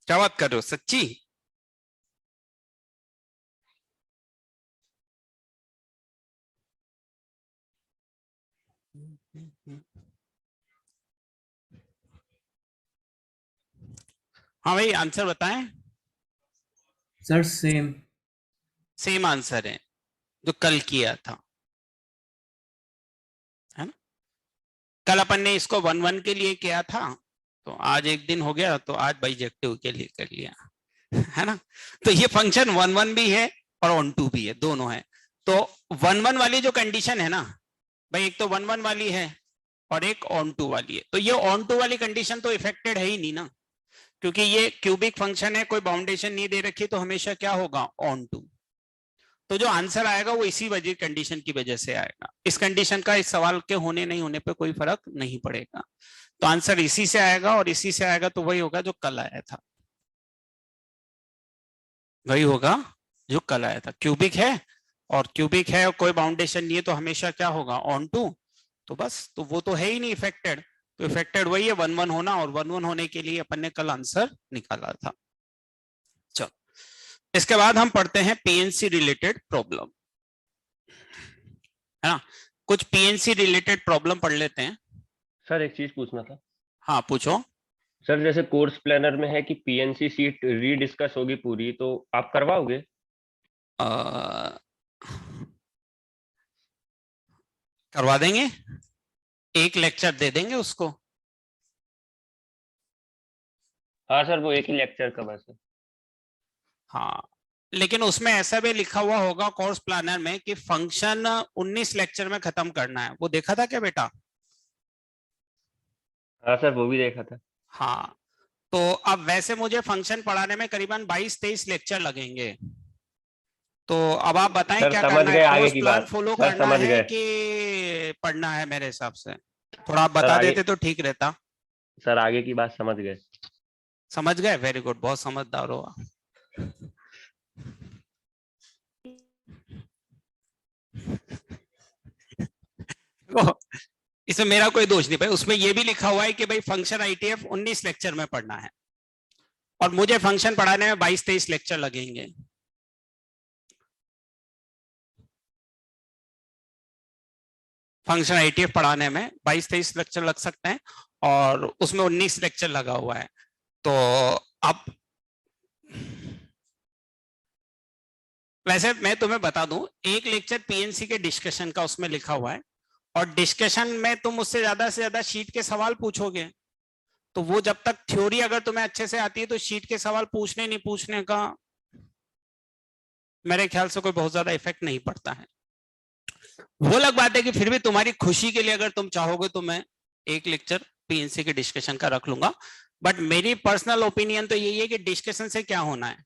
क्या बात कर रहे हो, सच्ची? हाँ भाई आंसर बताएं. Sir, same. सेम आंसर है जो कल किया था, है ना. कल अपन ने इसको 1-1 के लिए किया था, तो आज एक दिन हो गया तो आज बाइजेक्टिव के लिए कर लिया, है ना. तो ये फंक्शन 1-1 भी है और ऑन टू भी है, दोनों है. तो 1-1 वाली जो कंडीशन है ना भाई, एक तो 1-1 वाली है और एक ऑन टू वाली है. तो ये ऑन टू वाली कंडीशन तो इफेक्टेड है ही नहीं ना, क्योंकि ये क्यूबिक फंक्शन है, कोई बाउंडेशन नहीं दे रखी, तो हमेशा क्या होगा, ऑन टू. तो जो आंसर आएगा वो इसी वजह कंडीशन की वजह से आएगा. इस कंडीशन का इस सवाल के होने नहीं होने पे कोई फर्क नहीं पड़ेगा. तो आंसर इसी से आएगा और इसी से आएगा, तो वही होगा जो कल आया था, वही होगा जो कल आया था. क्यूबिक है और क्यूबिक है और कोई बाउंडेशन नहीं है, तो हमेशा क्या होगा, ऑन टू. तो बस, तो वो तो है ही नहीं इफेक्टेड, तो इफेक्टेड वही है 1-1 होना, और 1-1 होने के लिए अपन ने कल आंसर निकाला था. चलो इसके बाद हम पढ़ते हैं पीएनसी रिलेटेड प्रॉब्लम, है ना. कुछ पीएनसी रिलेटेड प्रॉब्लम पढ़ लेते हैं. सर एक चीज पूछना था. हाँ पूछो. सर जैसे कोर्स प्लानर में है कि पीएनसी सीट रीडिस्कस होगी पूरी, तो आप करवाओगे? करवा देंगे, एक लेक्चर दे देंगे उसको. हाँ सर, वो एक ही लेक्चर का बस है. हाँ लेकिन उसमें ऐसा भी लिखा हुआ होगा कोर्स प्लानर में कि फंक्शन 19 लेक्चर में खत्म करना है. वो देखा था क्या बेटा? हाँ सर, वो भी देखा था. हाँ तो अब वैसे मुझे फंक्शन पढ़ाने में करीबन 22-23 लेक्चर लगेंगे. तो अब आप बताएं सर क्या समझ करना गए है, आगे कोर्स की प्लान बात. फॉलो सर करना समझ है गए. कि पढ़ना है? मेरे हिसाब से थोड़ा आप सर बता आगे, देते तो ठीक रहता. सर आगे की बात समझ गए. समझ गए, वेरी गुड, बहुत समझदार हो. इसमें मेरा कोई दोष नहीं भाई, उसमें ये भी लिखा हुआ है कि भाई फंक्शन आईटीएफ 19 लेक्चर में पढ़ना है और मुझे फंक्शन पढ़ाने में 22-23 लेक्चर लगेंगे. फंक्शन आईटीएफ पढ़ाने में 22-23 लेक्चर लग सकते हैं और उसमें 19 लेक्चर लगा हुआ है. तो अब वैसे मैं तुम्हें बता दूं, एक लेक्चर पीएनसी के डिस्कशन का उसमें लिखा हुआ है, और डिस्कशन में तुम उससे ज्यादा से ज्यादा शीट के सवाल पूछोगे, तो वो जब तक थ्योरी अगर तुम्हें अच्छे से आती है तो शीट के सवाल पूछने नहीं पूछने का मेरे ख्याल से कोई बहुत ज्यादा इफेक्ट नहीं पड़ता है. वो अलग बात है कि फिर भी तुम्हारी खुशी के लिए अगर तुम चाहोगे तो मैं एक लेक्चर पीएनसी के डिस्कशन का रख लूंगा, बट मेरी पर्सनल ओपिनियन तो यही है कि डिस्कशन से क्या होना है,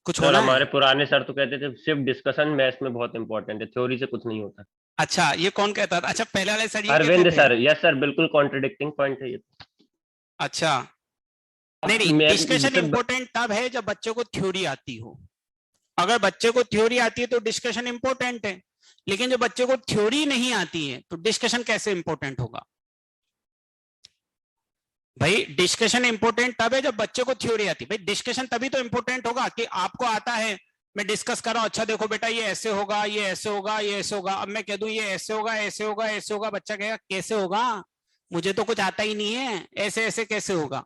कुछ होना है. हमारे पुराने सर तो कहते थे सिर्फ डिस्कशन मैथ्स में बहुत इंपॉर्टेंट है, थ्योरी से कुछ नहीं होता. अच्छा ये कौन कहता था? अच्छा पहले वाले सर ये अरविंद कहते थे? सर. यस सर, बिल्कुल कॉन्ट्रडिक्टिंग पॉइंट है ये. अच्छा नहीं नहीं, मैं डिस्कशन जैसे इंपॉर्टेंट तब है जब बच्चे को थ्योरी आती हो। अगर बच्चे को थ्योरी आती है तो डिस्कशन इंपॉर्टेंट है, लेकिन जब बच्चे को थ्योरी नहीं आती है तो डिस्कशन कैसे इंपॉर्टेंट होगा? भाई डिस्कशन इंपॉर्टेंट तब है जब बच्चे को थ्योरी आती है। भाई डिस्कशन तभी तो इंपॉर्टेंट होगा कि आपको आता है, मैं डिस्कस कर रहा हूं, अच्छा देखो बेटा ये ऐसे होगा, ये ऐसे होगा, ये ऐसे होगा। अब मैं कह दूं ये ऐसे होगा, ऐसे होगा, ऐसे होगा, बच्चा कहेगा कैसे होगा, मुझे तो कुछ आता ही नहीं है, ऐसे ऐसे कैसे होगा?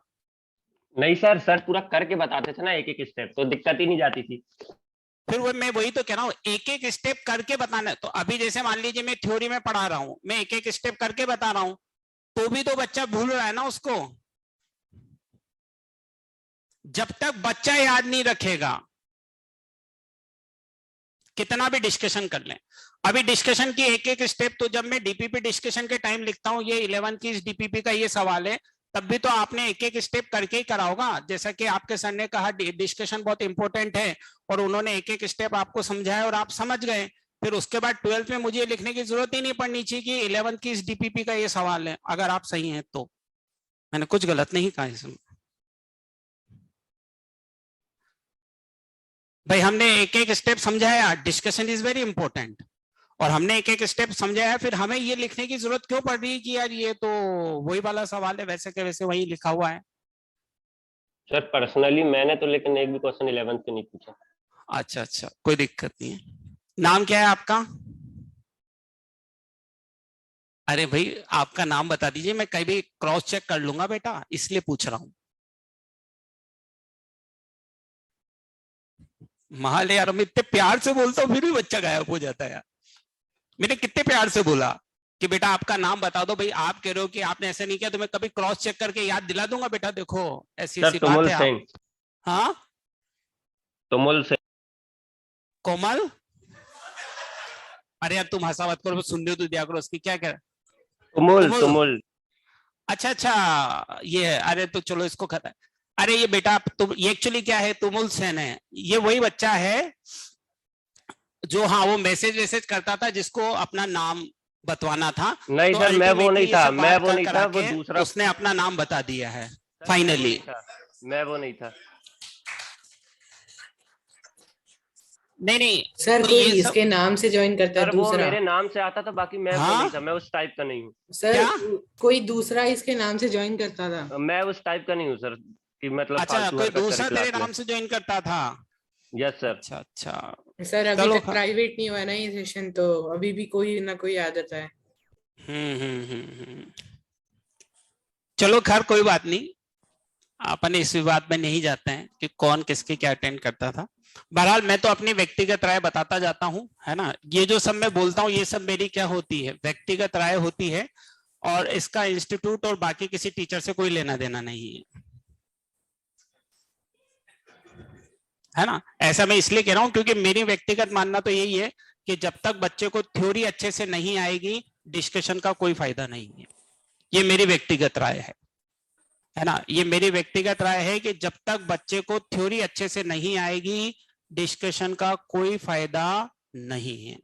नहीं सर, सर पूरा करके बताते थे ना एक एक स्टेप, तो दिक्कत ही नहीं जाती थी। फिर वो मैं वही तो कह रहा हूँ, एक एक स्टेप करके बताना है। तो अभी जैसे मान लीजिए मैं थ्योरी में पढ़ा रहा हूँ, मैं एक एक स्टेप करके बता रहा हूँ, तो भी तो बच्चा भूल रहा है ना उसको। जब तक बच्चा याद नहीं रखेगा, कितना भी डिस्कशन कर लें। अभी डिस्कशन की एक एक स्टेप, तो जब मैं डीपीपी डिस्कशन के टाइम लिखता हूं ये 11 की इस डीपीपी का ये सवाल है, तब भी तो आपने एक एक स्टेप करके ही करा होगा। जैसा कि आपके सर ने कहा डिस्कशन बहुत इंपॉर्टेंट है, और उन्होंने एक एक स्टेप आपको समझाया और आप समझ गए। फिर उसके बाद 12th में मुझे लिखने की जरूरत ही नहीं पड़नी चाहिए कि 11 की इस डीपीपी का ये सवाल है, अगर आप सही हैं तो। मैंने कुछ गलत नहीं कहा इसमें। भाई हमने एक एक स्टेप समझाया, डिस्कशन इज वेरी इंपॉर्टेंट, और हमने एक एक स्टेप समझाया, फिर हमें ये लिखने की जरूरत क्यों पड़ रही है कि यार ये तो वही वाला सवाल है, वैसे के वैसे वही लिखा हुआ है। सर पर्सनली मैंने तो लेकिन एक भी क्वेश्चन 11th पे नहीं पूछा। अच्छा अच्छा, कोई दिक्कत नहीं है। नाम क्या है आपका? अरे भाई आपका नाम बता दीजिए, मैं कहीं भी क्रॉस चेक कर लूंगा बेटा, इसलिए पूछ रहा हूँ। महाल यार, मैं इतने प्यार से बोलता हूँ फिर भी बच्चा गायब हो जाता है यार। मैंने कितने प्यार से बोला कि बेटा आपका नाम बता दो। भाई आप कह रहे हो कि आपने ऐसे नहीं किया, तो मैं कभी क्रॉस चेक करके याद दिला दूंगा बेटा, देखो ऐसी सर ऐसी बात तुमुल है। आप सिंह। हाँ, तुमुल सिंह। कोमल। अरे यार तुम हंसा मत करो, सुनने तो दिया करो उसकी, क्या कह रहा? तुमुल तुमुल। तुमुल। अच्छा अच्छा, ये है। अरे तो चलो इसको खत्म। अरे ये बेटा तुम, ये एक्चुअली क्या है, तुमुल सेन है। ये वही बच्चा है जो, हाँ वो मैसेज वैसेज करता था, जिसको अपना नाम बतवाना था। नहीं तो सर मैं वो अल्टीमेटली नहीं ये था, सब मैं बात वो कर नहीं करा था, वो के दूसरा। उसने अपना नाम बता दिया है सर मैं वो फाइनली। नहीं था, मैं वो नहीं था। नहीं नहीं, सर तो कोई ये सब, इसके नाम से ज्वाइन करता है सर वो दूसरा। मेरे नाम से आता था, बाकी मैं वो हाँ नहीं था, मैं उस टाइप का नहीं हूँ। सर क्या? कोई दूसरा इसके नाम से ज्वाइन करता था। मैं उस टाइप का नहीं हूँ सर, कि मतलब अच्छा, फालतू कोई हरकत करे दूसरा तेरे क्लास में। नाम से ज्वाइन करता था? Yes sir. अच्छा अच्छा, सर अभी चलो तक प्राइवेट नहीं हुआ ना ये सेशन, तो अभी भी कोई ना कोई आ जाता है। हम्म। चलो खैर कोई बात नहीं, अपन इस विवाद में नहीं जाते हैं कि कौन किसकी क्या अटेंड करता था। बहरहाल मैं तो अपनी व्यक्तिगत राय बताता जाता हूं, है ना। ये जो सब मैं बोलता हूँ ये सब मेरी क्या होती है, व्यक्तिगत राय होती है, और इसका इंस्टीट्यूट और बाकी किसी टीचर से कोई लेना देना नहीं है ना। ऐसा मैं इसलिए कह रहा हूं क्योंकि मेरी व्यक्तिगत मानना तो यही है कि जब तक बच्चे को थ्योरी अच्छे से नहीं आएगी, डिस्कशन का कोई फायदा नहीं है। ये मेरी व्यक्तिगत राय है ना। ये मेरी व्यक्तिगत राय है कि जब तक बच्चे को थ्योरी अच्छे से नहीं आएगी, डिस्कशन का कोई फायदा नहीं है।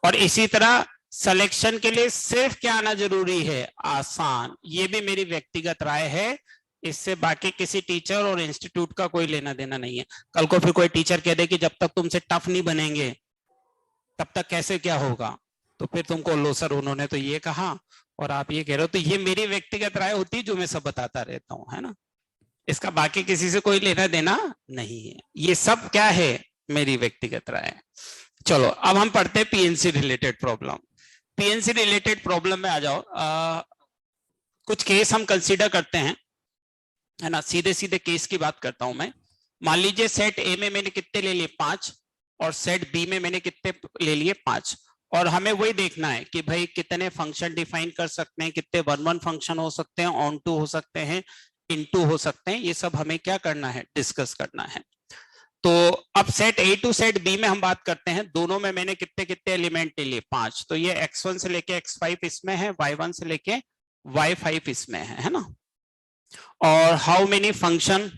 और इसी तरह सिलेक्शन के लिए सिर्फ क्या आना जरूरी है, आसान। ये भी मेरी व्यक्तिगत राय है, इससे बाकी किसी टीचर और इंस्टीट्यूट का कोई लेना देना नहीं है। कल को फिर कोई टीचर कह दे कि जब तक तुमसे टफ नहीं बनेंगे तब तक कैसे क्या होगा, तो फिर तुमको लो सर उन्होंने तो ये कहा और आप ये कह रहे हो। तो ये मेरी व्यक्तिगत राय होती है जो मैं सब बताता रहता हूं, है ना। इसका बाकी किसी से कोई लेना देना नहीं है। ये सब क्या है, मेरी व्यक्तिगत राय। चलो अब हम पढ़ते हैं PNC related problem. PNC related problem में आ जाओ। कुछ केस हम कंसीडर करते हैं, है ना। सीधे सीधे केस की बात करता हूं मैं। मान लीजिए सेट ए में मैंने कितने ले लिए 5, और सेट बी में मैंने कितने ले लिए 5, और हमें वही देखना है कि भाई कितने फंक्शन डिफाइन कर सकते हैं, कितने 1-1 फंक्शन हो सकते हैं, ऑन टू हो सकते हैं, इनटू हो सकते हैं। ये सब हमें क्या करना है, डिस्कस करना है। तो अब set A to set B में हम बात करते हैं। दोनों में मैंने कितने कितने एलिमेंट ले लिए 5, तो ये x1 से लेके x5 इसमें है, y1 से लेके y5 इसमें है ना। और हाउ मेनी फंक्शन,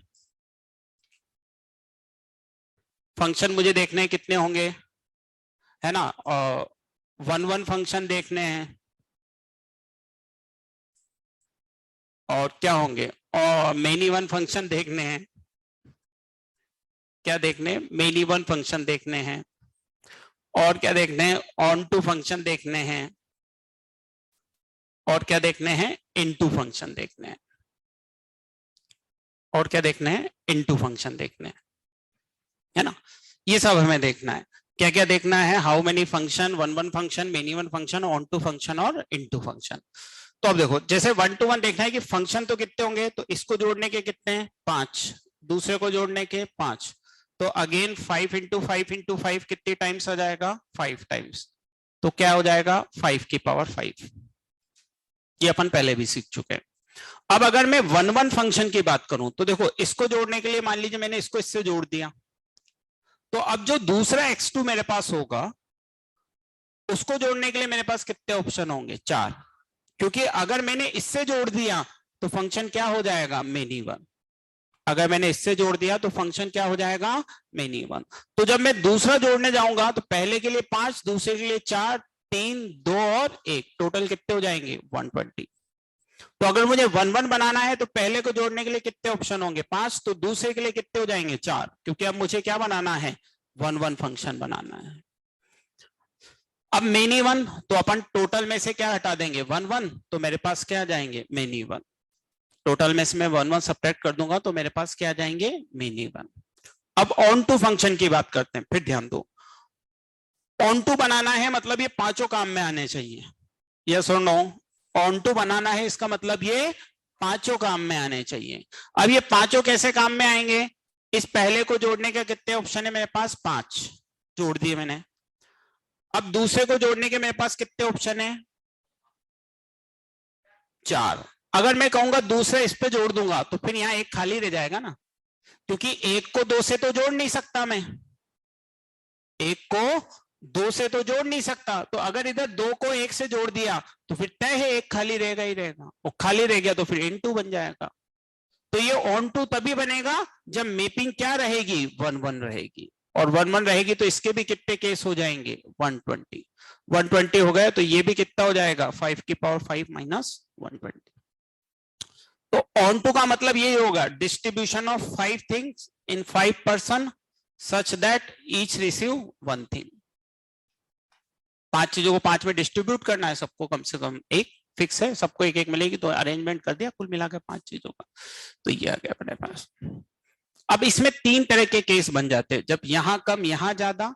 फंक्शन मुझे देखने हैं कितने होंगे, है ना। और 1-1 फंक्शन देखने हैं, और क्या होंगे, और मेनी वन फंक्शन देखने हैं। क्या देखने? मेनी वन फंक्शन देखने हैं। और क्या देखने हैं? ऑन टू फंक्शन देखने हैं। और क्या देखने हैं? इनटू फंक्शन देखने हैं। और क्या देखने हैं? इनटू फंक्शन देखने हैं, है ना। ये सब हमें देखना है। क्या क्या देखना है? How many function, one one function, many one function, onto function और इनटू फंक्शन। तो अब देखो, जैसे वन टू वन देखना है कि फंक्शन तो कितने होंगे, तो इसको जोड़ने के कितने हैं? 5, दूसरे को जोड़ने के 5, तो अगेन 5 इंटू 5 इंटू 5 कितनी टाइम्स आ जाएगा? 5 टाइम्स। तो क्या हो जाएगा? 5 की पावर 5। ये अपन पहले भी सीख चुके हैं। अब अगर मैं वन वन फंक्शन की बात करूं तो देखो, इसको जोड़ने के लिए मान लीजिए मैंने इसको इससे जोड़ दिया, तो अब जो दूसरा x2 मेरे पास होगा उसको जोड़ने के लिए मेरे पास कितने ऑप्शन होंगे? 4, क्योंकि अगर मैंने इससे जोड़ दिया तो फंक्शन क्या हो जाएगा? Many one. अगर मैंने इससे जोड़ दिया तो फंक्शन क्या हो जाएगा? Many one. तो जब मैं दूसरा जोड़ने जाऊंगा तो पहले के लिए 5, दूसरे के लिए 4, 3, 2 और 1, टोटल कितने हो जाएंगे? 120। तो अगर मुझे वन वन बनाना है तो पहले को जोड़ने के लिए कितने ऑप्शन होंगे? 5, तो दूसरे के लिए कितने हो जाएंगे? 4, क्योंकि अब मुझे क्या बनाना है? वन वन फंक्शन बनाना है। अब मेनी वन, तो अपन टोटल में से क्या हटा देंगे? वन वन, तो मेरे पास क्या आ जाएंगे? Many one. टोटल में से मैं वन वन सब्ट्रैक्ट कर दूंगा तो मेरे पास क्या आ जाएंगे? Many one. अब ऑन टू फंक्शन की बात करते हैं, फिर ध्यान दो। ऑन टू बनाना है मतलब ये पांचों काम में आने चाहिए, यस और नो? ऑन टू बनाना है इसका मतलब ये पांचों काम में आने चाहिए। अब ये पांचों कैसे काम में आएंगे? इस पहले को जोड़ने के कितने ऑप्शन है मेरे पास? 5, जोड़ दिए मैंने। अब दूसरे को जोड़ने के मेरे पास कितने ऑप्शन है? 4। अगर मैं कहूंगा दूसरा इस पे जोड़ दूंगा तो फिर यहां एक खाली रह जाएगा ना, क्योंकि एक को 2 से तो जोड़ नहीं सकता मैं, एक को 2 से तो जोड़ नहीं सकता। तो अगर इधर 2 को 1 से जोड़ दिया तो फिर तय है एक खाली रहेगा ही रहेगा, और खाली रह गया तो फिर इनटू बन जाएगा। तो ये ऑन टू तभी बनेगा जब मैपिंग क्या रहेगी? 1 1 रहेगी, और 1 1 रहेगी तो इसके भी कितने केस हो जाएंगे? 120। 120 हो गया तो ये भी कितना हो जाएगा? 5 की पावर 5 माइनस 120। तो ऑन टू का मतलब यही होगा, distribution of 5 things in 5 person such that each receive 1 thing. 5 चीजों को 5 में डिस्ट्रीब्यूट करना है, सबको कम से कम एक फिक्स है, सबको एक एक मिलेगी, तो अरेंजमेंट कर दिया कुल मिलाकर 5 चीजों का, तो ये आ गया अपने पास। अब इसमें 3 तरह के केस बन जाते हैं, जब यहां कम यहां ज्यादा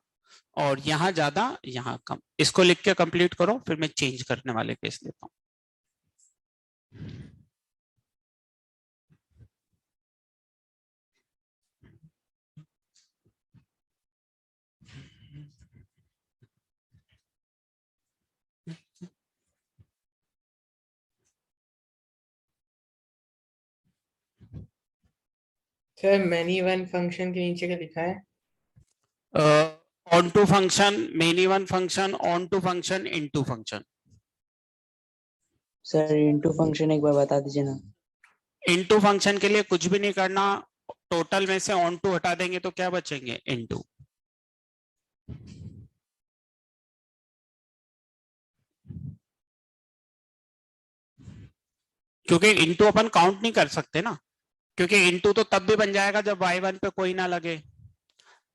और यहां ज्यादा यहां कम। इसको लिख के कंप्लीट करो, फिर मैं चेंज करने वाले केस लेता हूं। सर मेनी वन फंक्शन के नीचे क्या लिखा है? Onto function, many one function, onto function, into function. Sir into function एक बार बता दीजिए ना। इनटू फंक्शन के लिए कुछ भी नहीं करना, टोटल में से ऑन टू हटा देंगे तो क्या बचेंगे? इनटू। क्योंकि इनटू अपन काउंट नहीं कर सकते ना, क्योंकि इनटू तो तब भी बन जाएगा जब y1 पे कोई ना लगे,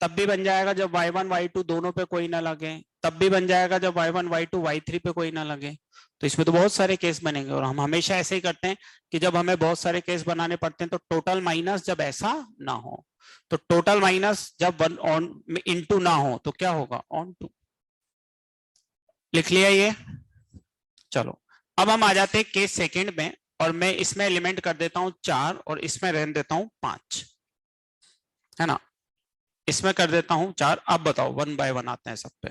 तब भी बन जाएगा जब y1 y2 दोनों पे कोई ना लगे, तब भी बन जाएगा जब y1 y2 y3 पे कोई ना लगे। तो इसमें तो बहुत सारे केस बनेंगे, और हम हमेशा ऐसे ही करते हैं कि जब हमें बहुत सारे केस बनाने पड़ते हैं तो टोटल माइनस जब ऐसा ना हो, तो टोटल माइनस जब वन ऑन इनटू ना हो तो क्या होगा? Onto. लिख लिया ये? चलो अब हम आ जाते हैं केस सेकंड में, और मैं इसमें एलिमेंट कर देता हूं 4 और इसमें रहने देता हूं 5, है ना। इसमें कर देता हूं 4। अब बताओ 1 बाय 1 आते हैं सब पे।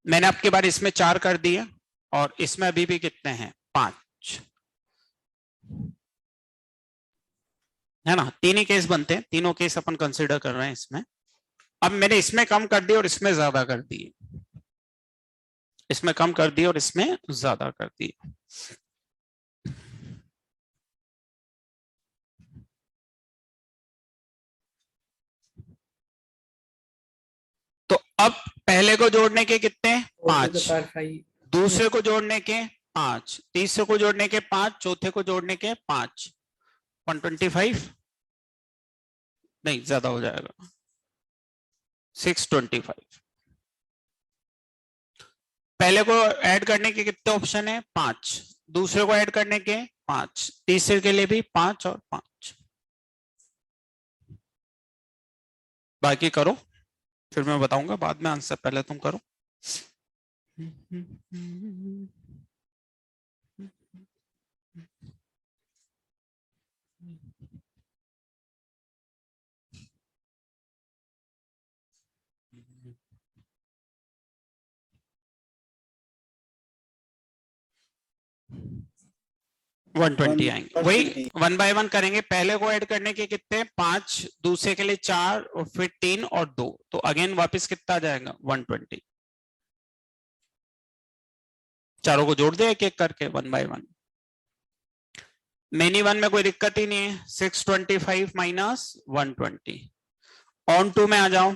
मैंने आपके बार इसमें 4 कर दिए, और इसमें अभी भी कितने हैं? 5, है ना। 3 ही केस बनते हैं, तीनों केस अपन कंसिडर कर रहे हैं इसमें। अब मैंने इसमें कम कर दिए और इसमें ज्यादा कर दिए, इसमें कम कर दिए और इसमें ज्यादा कर दिए। तो अब पहले को जोड़ने के कितने? 5, दूसरे को जोड़ने के 5, तीसरे को जोड़ने के 5, चौथे को जोड़ने के 5, 125 नहीं, ज्यादा हो जाएगा, 625। पहले को ऐड करने के कितने ऑप्शन है? 5। दूसरे को ऐड करने के 5, तीसरे के लिए भी 5 और 5। बाकी करो, फिर मैं बताऊंगा बाद में आंसर, पहले तुम करो। वन 120 आएंगे। वही 1 बाय 1 करेंगे। पहले को ऐड करने के कितने? 5, दूसरे के लिए 4 और फिर 3 और 2, तो अगेन वापस कितना आ जाएगा? 120। चारों को जोड़ दे एक एक करके 1 बाय 1। मेनी वन में कोई दिक्कत ही नहीं है। 625 माइनस 120। ऑन टू में आ जाओ।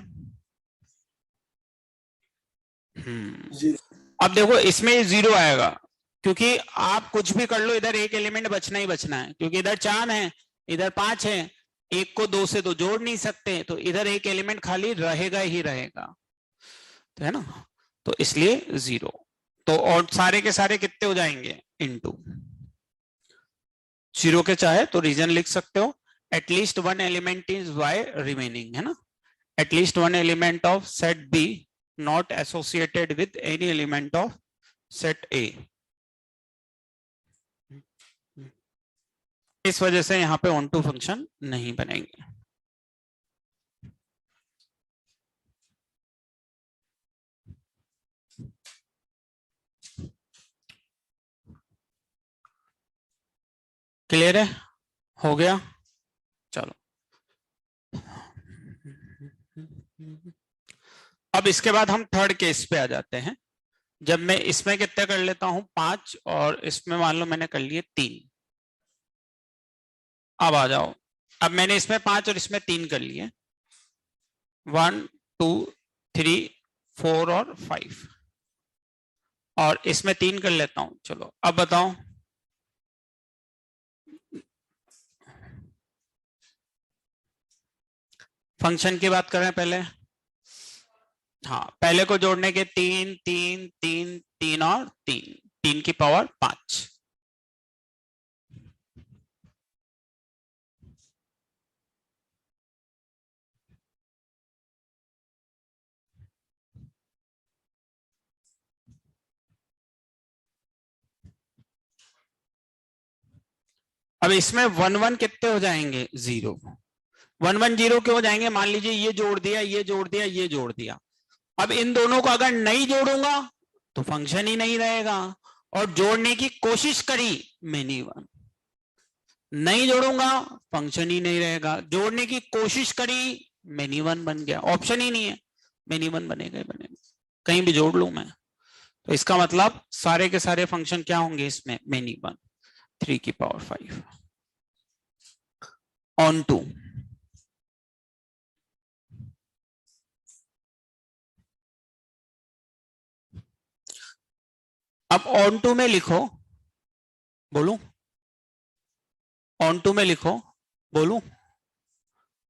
अब देखो इसमें 0 आएगा, क्योंकि आप कुछ भी कर लो, इधर एक एलिमेंट बचना ही बचना है, क्योंकि इधर 4 है, इधर 5 है, एक को 2 से तो जोड़ नहीं सकते, तो इधर एक एलिमेंट खाली रहेगा ही रहेगा, तो है ना, तो इसलिए 0। तो और सारे के सारे कितने हो जाएंगे? इनटू 0 के चाहे तो रीजन लिख सकते हो, at least one element is y remaining, है ना, at least one element of set B not associated with any element of set A. इस वजह से यहां पे ऑन टू फंक्शन नहीं बनेंगे। क्लियर है? हो गया? चलो अब इसके बाद हम थर्ड केस पे आ जाते हैं। जब मैं इसमें कितने कर लेता हूं? 5, और इसमें मान लो मैंने कर लिए 3। अब आ जाओ, अब मैंने इसमें 5 और इसमें 3 कर लिए, 1 2 3 4 और 5, और इसमें 3 कर लेता हूं। चलो अब बताओ, फंक्शन की बात करें पहले। हाँ, पहले को जोड़ने के 3 3 3 3 और 3, 3 की पावर 5। अब इसमें 1 1 कितने हो जाएंगे? 0। 1 1 0 क्यों हो जाएंगे? मान लीजिए ये जोड़ दिया, ये जोड़ दिया, ये जोड़ दिया। अब इन दोनों को अगर नहीं जोड़ूंगा तो फंक्शन ही नहीं रहेगा, और जोड़ने की कोशिश करी मेनी वन, नहीं जोड़ूंगा फंक्शन ही नहीं रहेगा, जोड़ने की कोशिश करी मेनी वन बन गया, ऑप्शन ही नहीं है, मेनी वन बनेगा ही बनेगा, कहीं भी जोड़ लूं मैं। तो इसका मतलब सारे के सारे फंक्शन क्या होंगे इसमें? मेनी वन 3 की पावर 5 ऑन टू। अब ऑन टू में लिखो, बोलूं? ऑन टू में लिखो, बोलूं?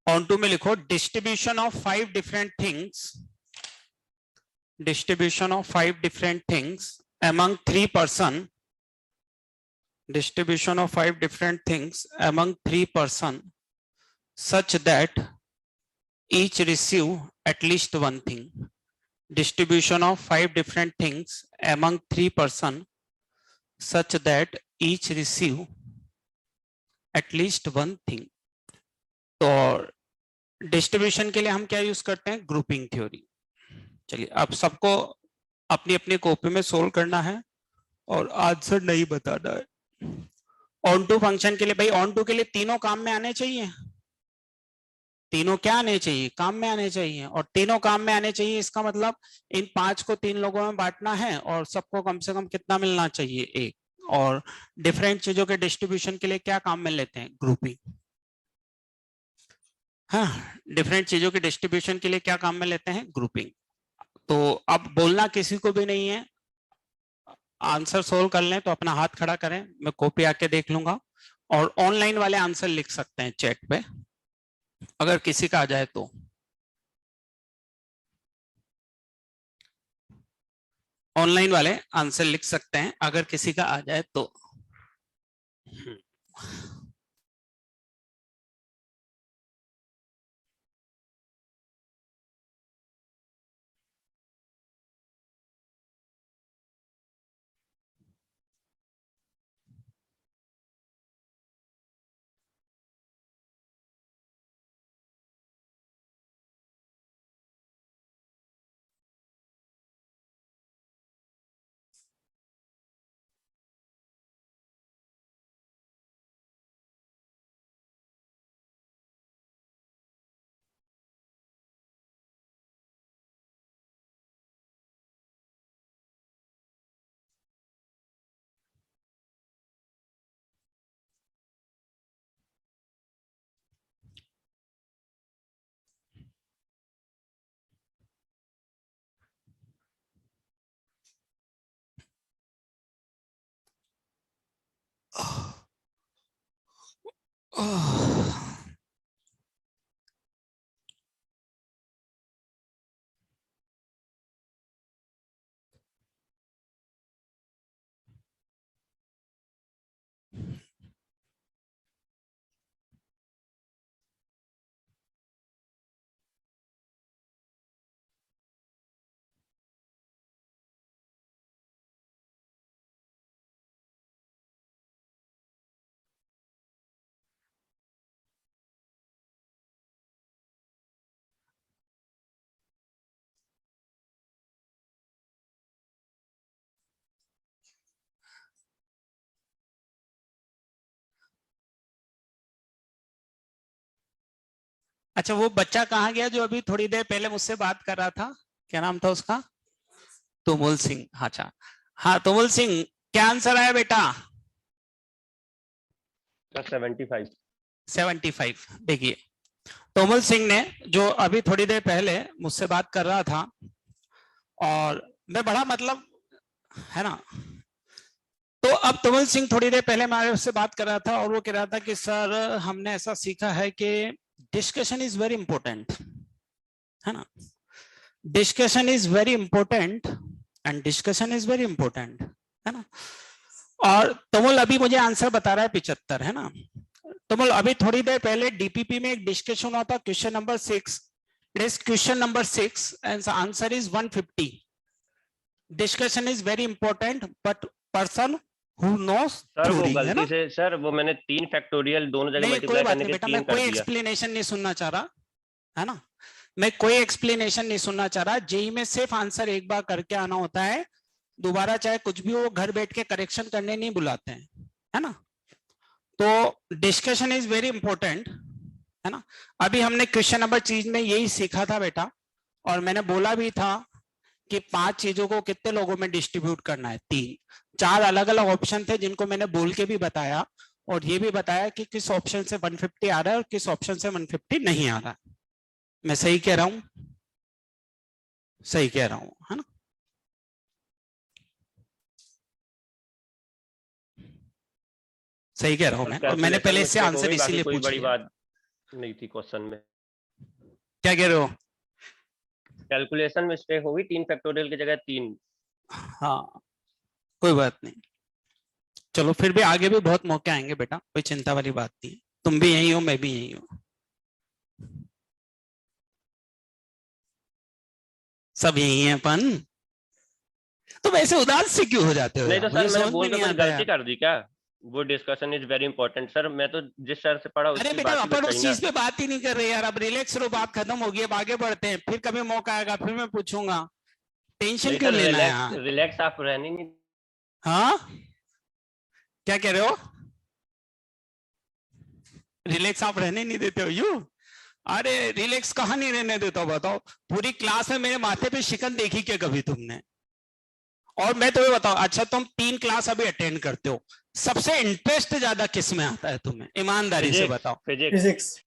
ऑन टू में लिखो, distribution of 5 different things, distribution of 5 different things among 3 person, distribution of 5 different things among 3 person such that each receive at least one thing. Distribution of 5 different things among 3 person such that each receive at least one thing. तो distribution के लिए हम क्या use करते हैं? Grouping theory. चलिए अब सबको अपनी अपनी कॉपी में सोल्व करना है और आंसर नहीं बताना है। ऑन टू फंक्शन के लिए भाई, ऑन टू के लिए तीनों काम में आने चाहिए, तीनों क्या आने चाहिए? काम में आने चाहिए, और तीनों काम में आने चाहिए इसका मतलब इन 5 को 3 लोगों में बांटना है और सबको कम से कम कितना मिलना चाहिए? 1। और डिफरेंट चीजों के डिस्ट्रीब्यूशन के लिए क्या काम में लेते हैं? ग्रुपिंग। हाँ, डिफरेंट चीजों के डिस्ट्रीब्यूशन के लिए क्या काम में लेते हैं? ग्रुपिंग। तो अब बोलना किसी को भी नहीं है, आंसर सोल्व कर लें तो अपना हाथ खड़ा करें, मैं कॉपी आके देख लूंगा, और ऑनलाइन वाले आंसर लिख सकते हैं चैट पे अगर किसी का आ जाए तो। ऑनलाइन वाले आंसर लिख सकते हैं अगर किसी का आ जाए तो। अच्छा, वो बच्चा कहाँ गया जो अभी थोड़ी देर पहले मुझसे बात कर रहा था? क्या नाम था उसका? तुमुल सिंह। अच्छा, हाँ तुमुल सिंह, क्या आंसर आया बेटा? 75। 75। देखिए, तुमुल सिंह ने जो अभी थोड़ी देर पहले मुझसे बात कर रहा था, और मैं बड़ा मतलब है ना, तो अब तुमुल सिंह थोड़ी देर पहले हमारे से बात कर रहा था और वो कह रहा था कि सर हमने ऐसा सीखा है कि डिस्कशन इज वेरी इंपॉर्टेंट, है ना, discussion is very important and discussion is very important, है ना। और तुमुल अभी मुझे आंसर बता रहा है 75, है ना। तुमुल अभी थोड़ी देर पहले डीपीपी में एक डिस्कशन हुआ था, question number 6, it is question number 6 and answer is 150। Discussion is very important but person who knows sir वो थ्योरी, है ना। गलती से सर वो मैंने 3 फैक्टोरियल दोनों जगह नहीं कोई मल्टीप्लाई बात करने नहीं के बेटा, 3 मैं कर कोई दिया। एक्सप्लेनेशन नहीं सुनना चाह रहा, है ना, मैं कोई एक्सप्लेनेशन नहीं सुनना चाह रहा। जेई में सिर्फ आंसर एक बार करके आना होता है, दोबारा चाहे कुछ भी हो घर बैठ के करेक्शन करने नहीं बुलाते हैं, है ना। तो डिस्कशन इज वेरी इंपॉर्टेंट, है ना। अभी हमने क्वेश्चन नंबर चीज में यही सीखा था बेटा, और मैंने बोला भी था कि 5 चीजों को कितने लोगों में डिस्ट्रीब्यूट करना है, 3 4 अलग अलग ऑप्शन थे जिनको मैंने बोल के भी बताया, और ये भी बताया कि किस ऑप्शन से 150 आ रहा है और किस ऑप्शन से 150 नहीं आ रहा है। मैं सही कह रहा हूं? सही कह रहा हूं, है ना। सही कह रहा हूं मैं, और मैंने पहले इससे आंसर इसीलिए कोई पूछ बड़ी लिया। बात नहीं थी क्वेश्चन में। क्या कह रहे हो? कैलकुलेशन मिस्टेक होगी, 3 फैक्टोरियल की जगह 3। हाँ कोई बात नहीं, चलो फिर भी आगे भी बहुत मौके आएंगे बेटा, कोई चिंता वाली बात नहीं है। तुम भी यही हो, मैं भी यही हूँ, सब यही है अपन। तो वैसे उदास से क्यों हो जाते हो नहीं यार? तो सर मुझे मैंने समझ में बोल के नहीं कुछ आता गलती यार। कर दी क्या? वो discussion is very important sir, मैं तो जिस सर से पढ़ा अरे उसकी बेटा बात ही अपन बताई उस ना। चीज पे बात ही नहीं कर रहे यार, अब रिलैक्स रहो, बात खत्म होगी, अब आगे बढ़ते हैं, फिर कभी मौका आएगा फिर मैं पूछूंगा, टेंशन नहीं क्यों सर, लेना है रिलैक्स यार? रिलैक्स आप रहने नहीं। हाँ क्या कह रहे हो? रिलैक्स आप रहने नहीं देते हो यू? अरे रिलैक्स कहाँ नहीं रहने देता, बताओ। पूरी क्लास में मेरे माथे पे शिकन देखी क्या कभी तुमने? और मैं तुम्हें बताओ, अच्छा तुम 3 क्लास अभी अटेंड करते हो, सबसे इंटरेस्ट ज्यादा किस में आता है तुम्हें, ईमानदारी से बताओ? फिजिक्स।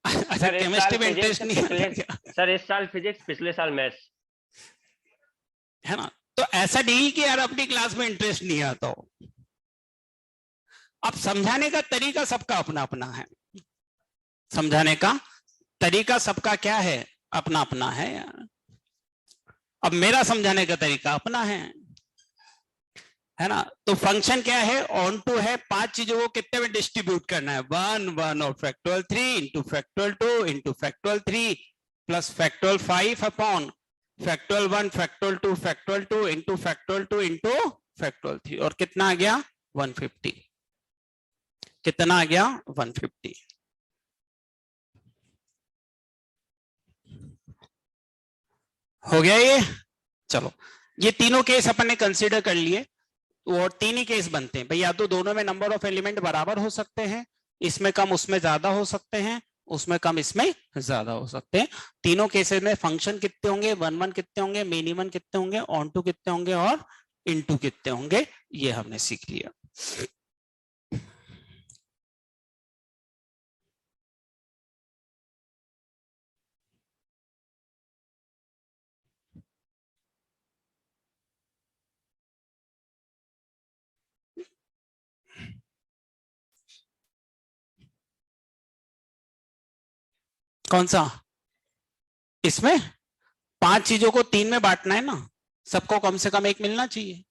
अच्छा सर इस साल केमिस्ट्री में फिजिक्स, इंटरेस्ट नहीं आता पिछले क्या? सर इस साल फिजिक्स, पिछले साल मैथ्स। है ना। तो ऐसा नहीं कि यार अपनी क्लास में इंटरेस्ट नहीं आता हो, अब समझाने का तरीका सबका अपना अपना है, समझाने का तरीका सबका क्या है, अपना अपना है यार। अब मेरा समझाने का तरीका अपना है ना। तो फंक्शन क्या है, ऑन टू है, 5 चीजों को कितने में डिस्ट्रीब्यूट करना है, 1 1 और factorial 3 into factorial 2 into factorial 3 plus factorial 5 upon factorial 1 factorial 2 factorial 2 into factorial 2 into factorial 3, और कितना आ गया 150, कितना आ गया 150। हो गया ये। चलो ये तीनों केस अपन ने कंसीडर कर लिए, और 3 ही केस बनते हैं भाई, या तो दोनों में नंबर ऑफ एलिमेंट बराबर हो सकते हैं, इसमें कम उसमें ज्यादा हो सकते हैं, उसमें कम इसमें ज्यादा हो सकते हैं। तीनों केसेस में फंक्शन कितने होंगे, 1 1 कितने होंगे, मिनिमम कितने होंगे, ऑन टू कितने होंगे और इनटू कितने होंगे, ये हमने सीख लिया। कौन सा, इसमें 5 चीजों को 3 में बांटना है ना, सबको कम से कम 1 मिलना चाहिए,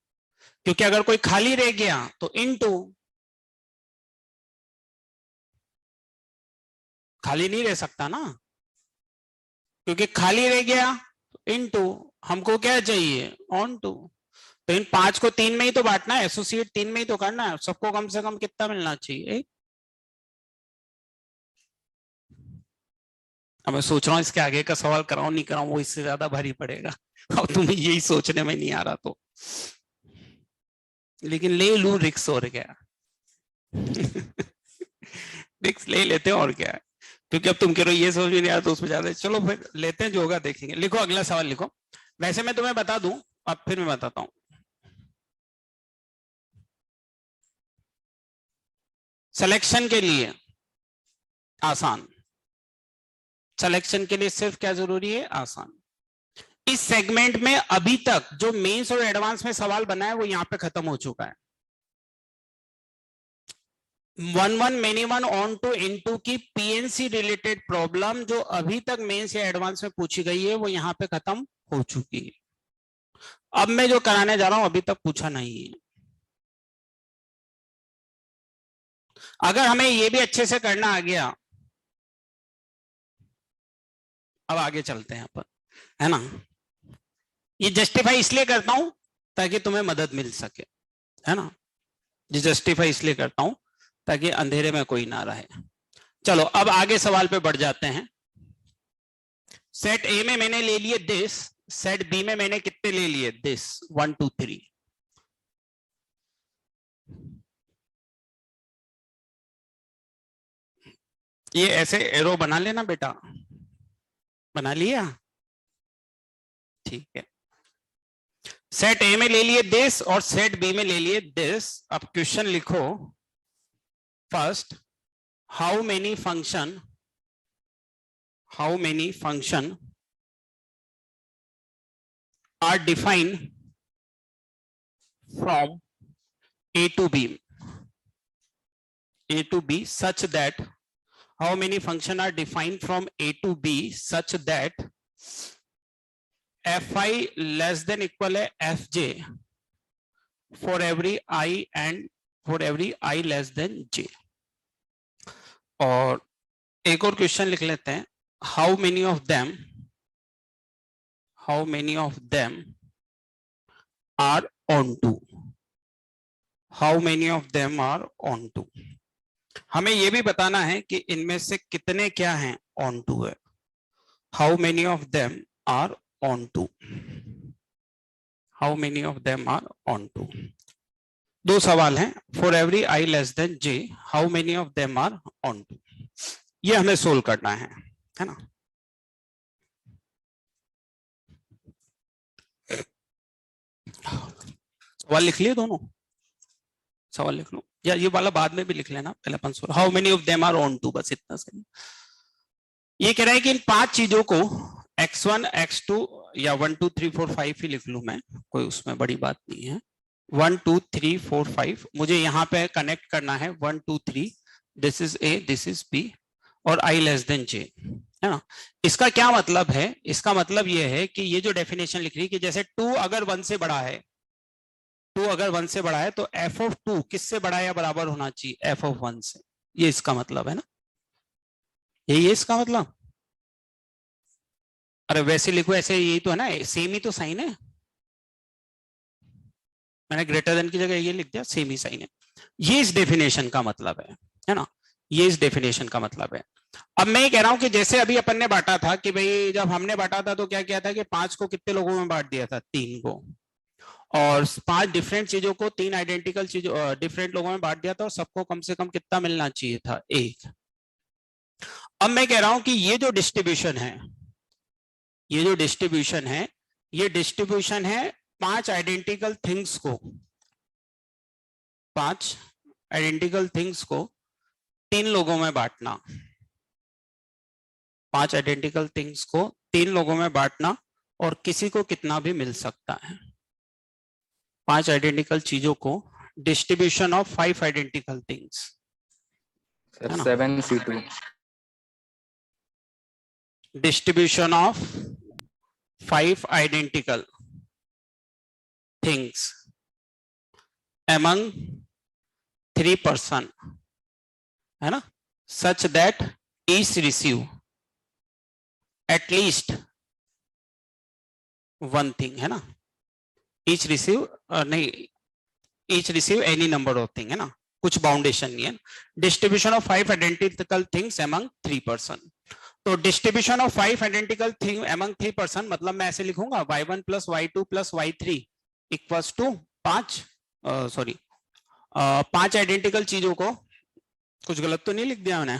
क्योंकि अगर कोई खाली रह गया तो इनटू, खाली नहीं रह सकता ना, क्योंकि खाली रह गया इनटू, हमको क्या चाहिए ऑन टू। तो इन 5 को 3 में ही तो बांटना है, एसोसिएट 3 में ही तो करना है, सबको कम से कम कितना मिलना चाहिए। अब मैं सोच रहा हूँ इसके आगे का सवाल कराऊं नहीं कराऊं, वो इससे ज्यादा भारी पड़ेगा, और तुम्हें यही सोचने में नहीं आ रहा तो, लेकिन ले लू रिक्स, और क्या रिक्स ले लेते हैं और क्या है, क्योंकि अब तुम कह रहे हो ये समझ में नहीं आया तो उसमें ज्यादा, चलो फिर लेते हैं, जो होगा देखेंगे। लिखो अगला सवाल लिखो। वैसे मैं तुम्हें बता दूं, अब फिर मैं बताता हूं। सिलेक्शन के लिए आसान, सिलेक्शन के लिए सिर्फ क्या जरूरी है, आसान। इस सेगमेंट में अभी तक जो मेंस और एडवांस में सवाल बना है वो यहां पे खत्म हो चुका है। 1 1 मेनी 1 ऑन टू इनटू की पीएनसी रिलेटेड प्रॉब्लम जो अभी तक मेंस या एडवांस में पूछी गई है वो यहां पे खत्म हो चुकी है। अब मैं जो कराने जा रहा हूं अभी तक पूछा नहीं है। अगर हमें ये भी अच्छे से करना आ गया, अब आगे चलते हैं अपन, है ना। ये जस्टिफाई इसलिए करता हूं ताकि तुम्हें मदद मिल सके, है ना। ये जस्टिफाई इसलिए करता हूं ताकि अंधेरे में कोई ना रहे। चलो अब आगे सवाल पे बढ़ जाते हैं। सेट ए में मैंने ले लिए दिस, सेट बी में मैंने कितने ले लिए, दिस 1 2 3। ये ऐसे एरो बना लेना बेटा, बना लिया, ठीक है। सेट ए में ले लिए दिस और सेट बी में ले लिए दिस। अब क्वेश्चन लिखो, first how many function are defined from A to B such that how many function are defined from A to B such that fi less than equal है fj for every I and for every I less than j। और एक और question लिख लेते हैं, how many of them are onto, how many of them are onto। हमें यह भी बताना है कि इनमें से कितने क्या हैं ऑन टू है। How many of them are onto, how many of them are onto. 2 सवाल हैं, for every i less than j how many of them are onto, ये हमें सोल्व करना है ना। सवाल लिख लिए दोनों, सवाल लिख लो, या ये वाला बाद में भी लिख लेना, पहले अपन solve. How many of them are onto, बस इतना सही। ये कह रहा है कि इन 5 चीजों को x1 x2 या 1 2 3 4 5 ही लिख लूं मैं, कोई उसमें बड़ी बात नहीं है। 1 2 3 4 5 मुझे यहाँ पे कनेक्ट करना है 1 2 3, this is A this is B और i लेस देन j, है ना। इसका क्या मतलब है? इसका मतलब ये है कि ये जो डेफिनेशन लिख रही है कि जैसे 2 अगर 1 से बड़ा है, 2 अगर 1 से बड़ा है तो f ऑफ 2 किससे बड़ा या बराबर होना चाहिए? f ऑफ 1 से। ये इसका मतलब है ना, यही है इसका मतलब। अरे वैसे लिखो, ऐसे यही तो है ना, सेम ही तो साइन है। मैंने ग्रेटर देन की जगह ये लिख दिया, सेम ही साइन है। ये इस डेफिनेशन का मतलब है ना, ये इस डेफिनेशन का मतलब है। अब मैं ये कह रहा हूं कि जैसे अभी अपन ने बांटा था कि भाई जब हमने बांटा था तो क्या किया था कि 5 को कितने लोगों में बांट दिया था? 3 को, और 5 डिफरेंट चीजों को 3 आइडेंटिकल चीजों डिफरेंट लोगों में बांट दिया था और सबको कम से कम कितना मिलना चाहिए था? 1। अब मैं कह रहा हूं कि ये जो डिस्ट्रीब्यूशन है, ये जो डिस्ट्रीब्यूशन है, ये डिस्ट्रीब्यूशन है 5 आइडेंटिकल थिंग्स को, 5 आइडेंटिकल थिंग्स को 3 लोगों में बांटना, 5 आइडेंटिकल थिंग्स को 3 लोगों में बांटना और किसी को कितना भी मिल सकता है। 5 आइडेंटिकल चीजों को distribution of 5 identical things, sir 7C2 distribution of 5 identical things among 3 person, है ना, such that each receive at least one thing, है ना, each receive नहीं, each receive any number of thing, है ना, कुछ बाउंडेशन नहीं है। Distribution of 5 identical things among 3 person, तो distribution of 5 identical thing among 3 person मतलब मैं ऐसे लिखूंगा y1 plus y2 plus y3 equals to 5 identical चीजों को, कुछ गलत तो नहीं लिख दिया मैंने,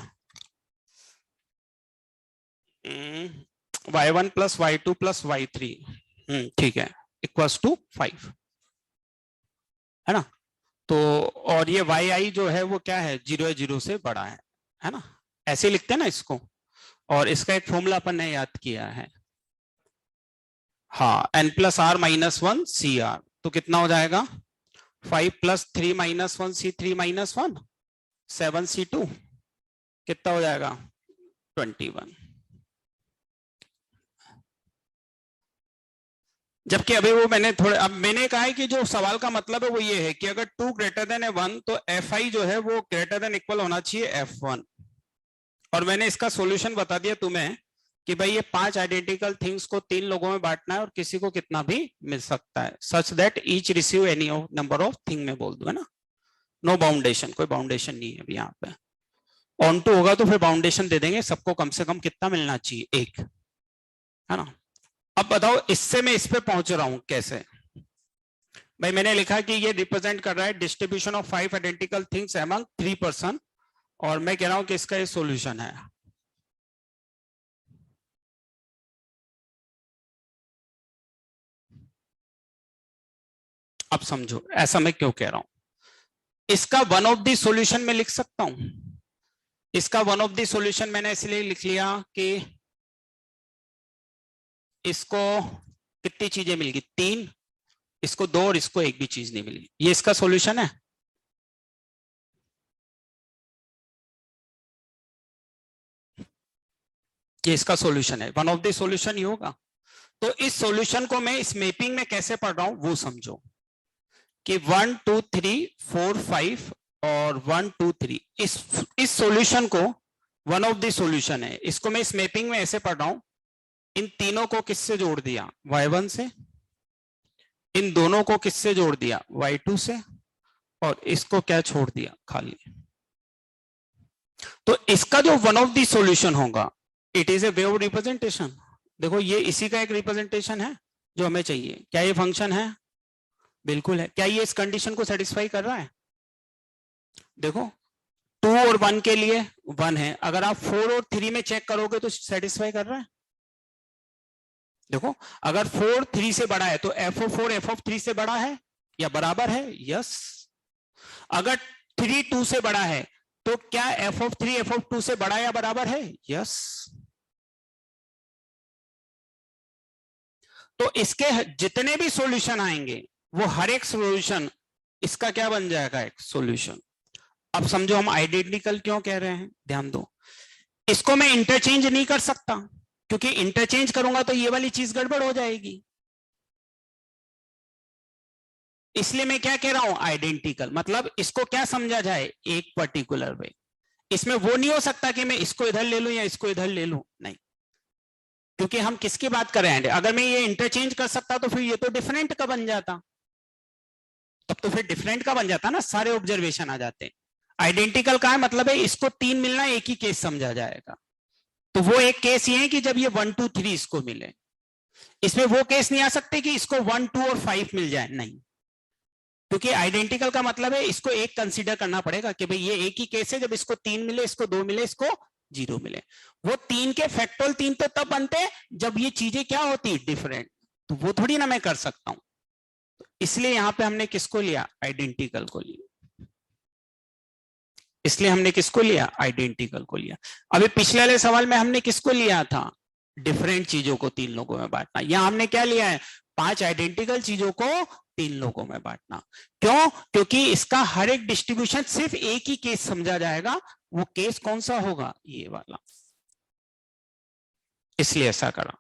y1 plus y2 plus y3, ठीक है, इक्वल्स टू 5, है ना। तो और ये yi जो है वो क्या है? 0 0 से बड़ा है ना, ऐसे लिखते हैं ना इसको। और इसका एक फॉर्मूला अपन ने याद किया है, हाँ, n plus r minus 1 CR, तो कितना हो जाएगा? 5 plus 3 minus 1 C3 minus 1 7C2, कितना हो जाएगा? 21। जबकि अभी वो मैंने थोड़े, अब मैंने कहा है कि जो सवाल का मतलब है वो ये है कि अगर 2 ग्रेटर देन 1 तो fi जो है वो ग्रेटर देन इक्वल होना चाहिए f1। और मैंने इसका सॉल्यूशन बता दिया तुम्हें कि भाई ये 5 आइडेंटिकल थिंग्स को 3 लोगों में बांटना है और किसी को कितना भी मिल सकता है, such that each receive any number of thing में बोल दो, है ना, नो बाउंडेशन, कोई बाउंडेशन नहीं है अभी यहाँ पे। ऑन टू होगा तो फिर बाउंडेशन दे देंगे, सबको कम से कम कितना मिलना चाहिए? 1, है ना। अब बताओ इससे मैं इस पे पहुंच रहा हूं कैसे? भाई मैंने लिखा कि ये रिप्रेजेंट कर रहा है distribution of 5 identical things among 3 person, और मैं कह रहा हूं कि इसका ये सॉल्यूशन है। अब समझो ऐसा मैं क्यों कह रहा हूं। इसका वन ऑफ द सॉल्यूशन में लिख सकता हूं, इसका वन ऑफ द सॉल्यूशन मैंने इसलिए लिख लिया कि इसको कितनी चीजें मिल गई? 3, इसको 2 और इसको 1 भी चीज नहीं मिली। ये इसका सॉल्यूशन है। ये इसका सॉल्यूशन है, वन ऑफ द सॉल्यूशन ही होगा। तो इस सॉल्यूशन को मैं इस मैपिंग में कैसे पढ़ रहा हूं वो समझो कि 1 2 3 4 5 और 1 2 3 इस सॉल्यूशन को वन ऑफ द सॉल्यूशन है। इसको मैं इस मैपिंग में ऐसे पढ़ रहा हूं, इन तीनों को किससे जोड़ दिया? y1 से, इन दोनों को किससे जोड़ दिया? y2 से, और इसको क्या छोड़ दिया? खाली। तो इसका जो वन ऑफ द सॉल्यूशन होगा, it is a way of representation. देखो ये इसी का एक रिप्रेजेंटेशन है जो हमें चाहिए। क्या ये फंक्शन है? बिल्कुल है। क्या ये इस कंडीशन को सेटिस्फाई कर रहा है? देखो 2 और 1 के लिए 1 है, अगर आप 4 और 3 में चेक करोगे तो सेटिस्फाई कर रहा है। देखो अगर 4 3 से बड़ा है तो f4 f3 से बड़ा है या बराबर है? यस। अगर 3 2 से बड़ा है तो क्या f3 f2 से बड़ा या बराबर है? यस। तो इसके जितने भी सॉल्यूशन आएंगे वो हर एक सॉल्यूशन इसका क्या बन जाएगा, एक सॉल्यूशन। अब समझो हम आइडेंटिकल क्यों कह रहे हैं, ध्यान दो। इसको मैं इंटरचेंज नहीं कर सकता, क्योंकि इंटरचेंज करूंगा तो ये वाली चीज गड़बड़ हो जाएगी। इसलिए मैं क्या कह रहा हूं, आइडेंटिकल, मतलब इसको क्या समझा जाए, एक पर्टिकुलर वे। इसमें वो नहीं हो सकता कि मैं इसको इधर ले लूं या इसको इधर ले लूं, नहीं, क्योंकि हम किसकी बात कर रहे हैं। अगर मैं ये इंटरचेंज कर सकता तो फिर ये तो डिफरेंट का बन जाता, तब तो फिर डिफरेंट का बन जाता ना, सारे ऑब्जर्वेशन आ जाते हैं। आइडेंटिकल का है मतलब है इसको 3 मिलना एक ही केस समझा जाएगा। तो वो एक केस ये है कि जब ये 1 2 3 इसको मिले। इसमें वो केस नहीं आ सकते कि इसको 1 2 और 5 मिल जाए, नहीं, क्योंकि आइडेंटिकल का मतलब है इसको एक कंसीडर करना पड़ेगा कि भाई ये एक ही केस है, जब इसको 3 मिले, इसको 2 मिले, इसको 0 मिले। वो 3 के फैक्टोरियल 3 तो तब बनते हैं जब ये चीजें क्या होती, डिफरेंट। तो वो थोड़ी ना मैं कर सकता हूं, तो इसलिए यहां पे हमने किसको लिया, आइडेंटिकल को लिया। इसलिए हमने किसको लिया, आइडेंटिकल को लिया। अभी पिछले वाले सवाल में हमने किसको लिया था, डिफरेंट चीजों को 3 लोगों में बांटना। यहां हमने क्या लिया है, 5 आइडेंटिकल चीजों को 3 लोगों में बांटना। क्यों, क्योंकि इसका हर एक डिस्ट्रीब्यूशन सिर्फ एक ही केस समझा जाएगा। वो केस कौन सा होगा, ये वाला, इसलिए ऐसा करा।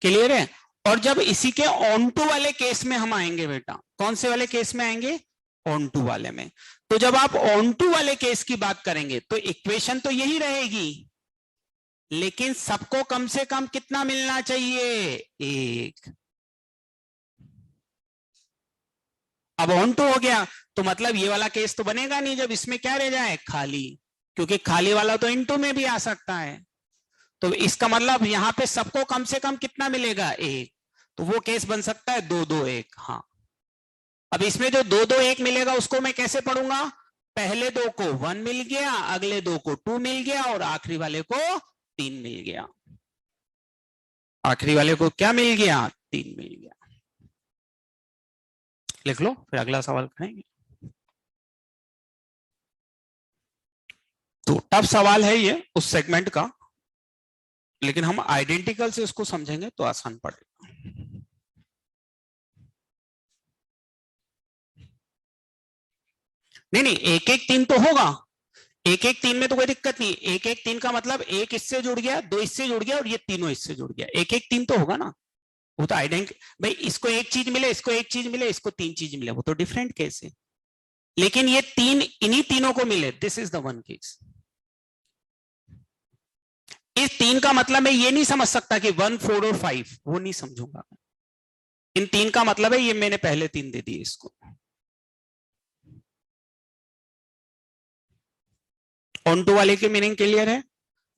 क्लियर है। और जब इसी के ऑन टू वाले केस में हम आएंगे बेटा, कौन से वाले केस में आएंगे, ऑन टू वाले में। तो जब आप ऑन टू वाले केस की बात करेंगे तो इक्वेशन तो यही रहेगी, लेकिन सबको कम से कम कितना मिलना चाहिए, 1। अब ऑन टू हो गया तो मतलब ये वाला केस तो बनेगा नहीं जब इसमें क्या रह जाए, खाली, क्योंकि खाली वाला तो इनटू में भी आ सकता है। तो इसका मतलब यहां पे सबको कम से कम कितना मिलेगा, 1। तो वो केस बन सकता है 2 2 1। हाँ, अब इसमें जो 2 2 1 मिलेगा उसको मैं कैसे पढ़ूंगा, पहले 2 को 1 मिल गया, अगले 2 को 2 मिल गया, और आखिरी वाले को 3 मिल गया। आखिरी वाले को क्या मिल गया, 3 मिल गया। लिख लो, फिर अगला सवाल करेंगे। तो टफ सवाल है ये उस सेगमेंट का, लेकिन हम आइडेंटिकल से इसको समझेंगे तो आसान पड़ेगा। नहीं नहीं, 1 1 3 तो होगा, 1 1 3 में तो कोई दिक्कत नहीं। 1 1 3 का मतलब 1 इससे जुड़ गया, 2 इससे जुड़ गया, और ये तीनों इससे जुड़ गया। 1 1 3 तो होगा ना। वो तो आइडेंटिकल, भाई इसको एक चीज मिले, इसको एक चीज मिले, इसको 3 चीज मिले, वो तो डिफरेंट केस है। लेकिन ये 3 इन्हीं तीनों को मिले, this is the one case. इस 3 का मतलब मैं ये नहीं समझ सकता कि 1 4 और 5, वो नहीं समझूंगा। इन 3 का मतलब है ये मैंने पहले 3 दे दिए इसको। ऑन टू वाले की मीनिंग क्लियर है।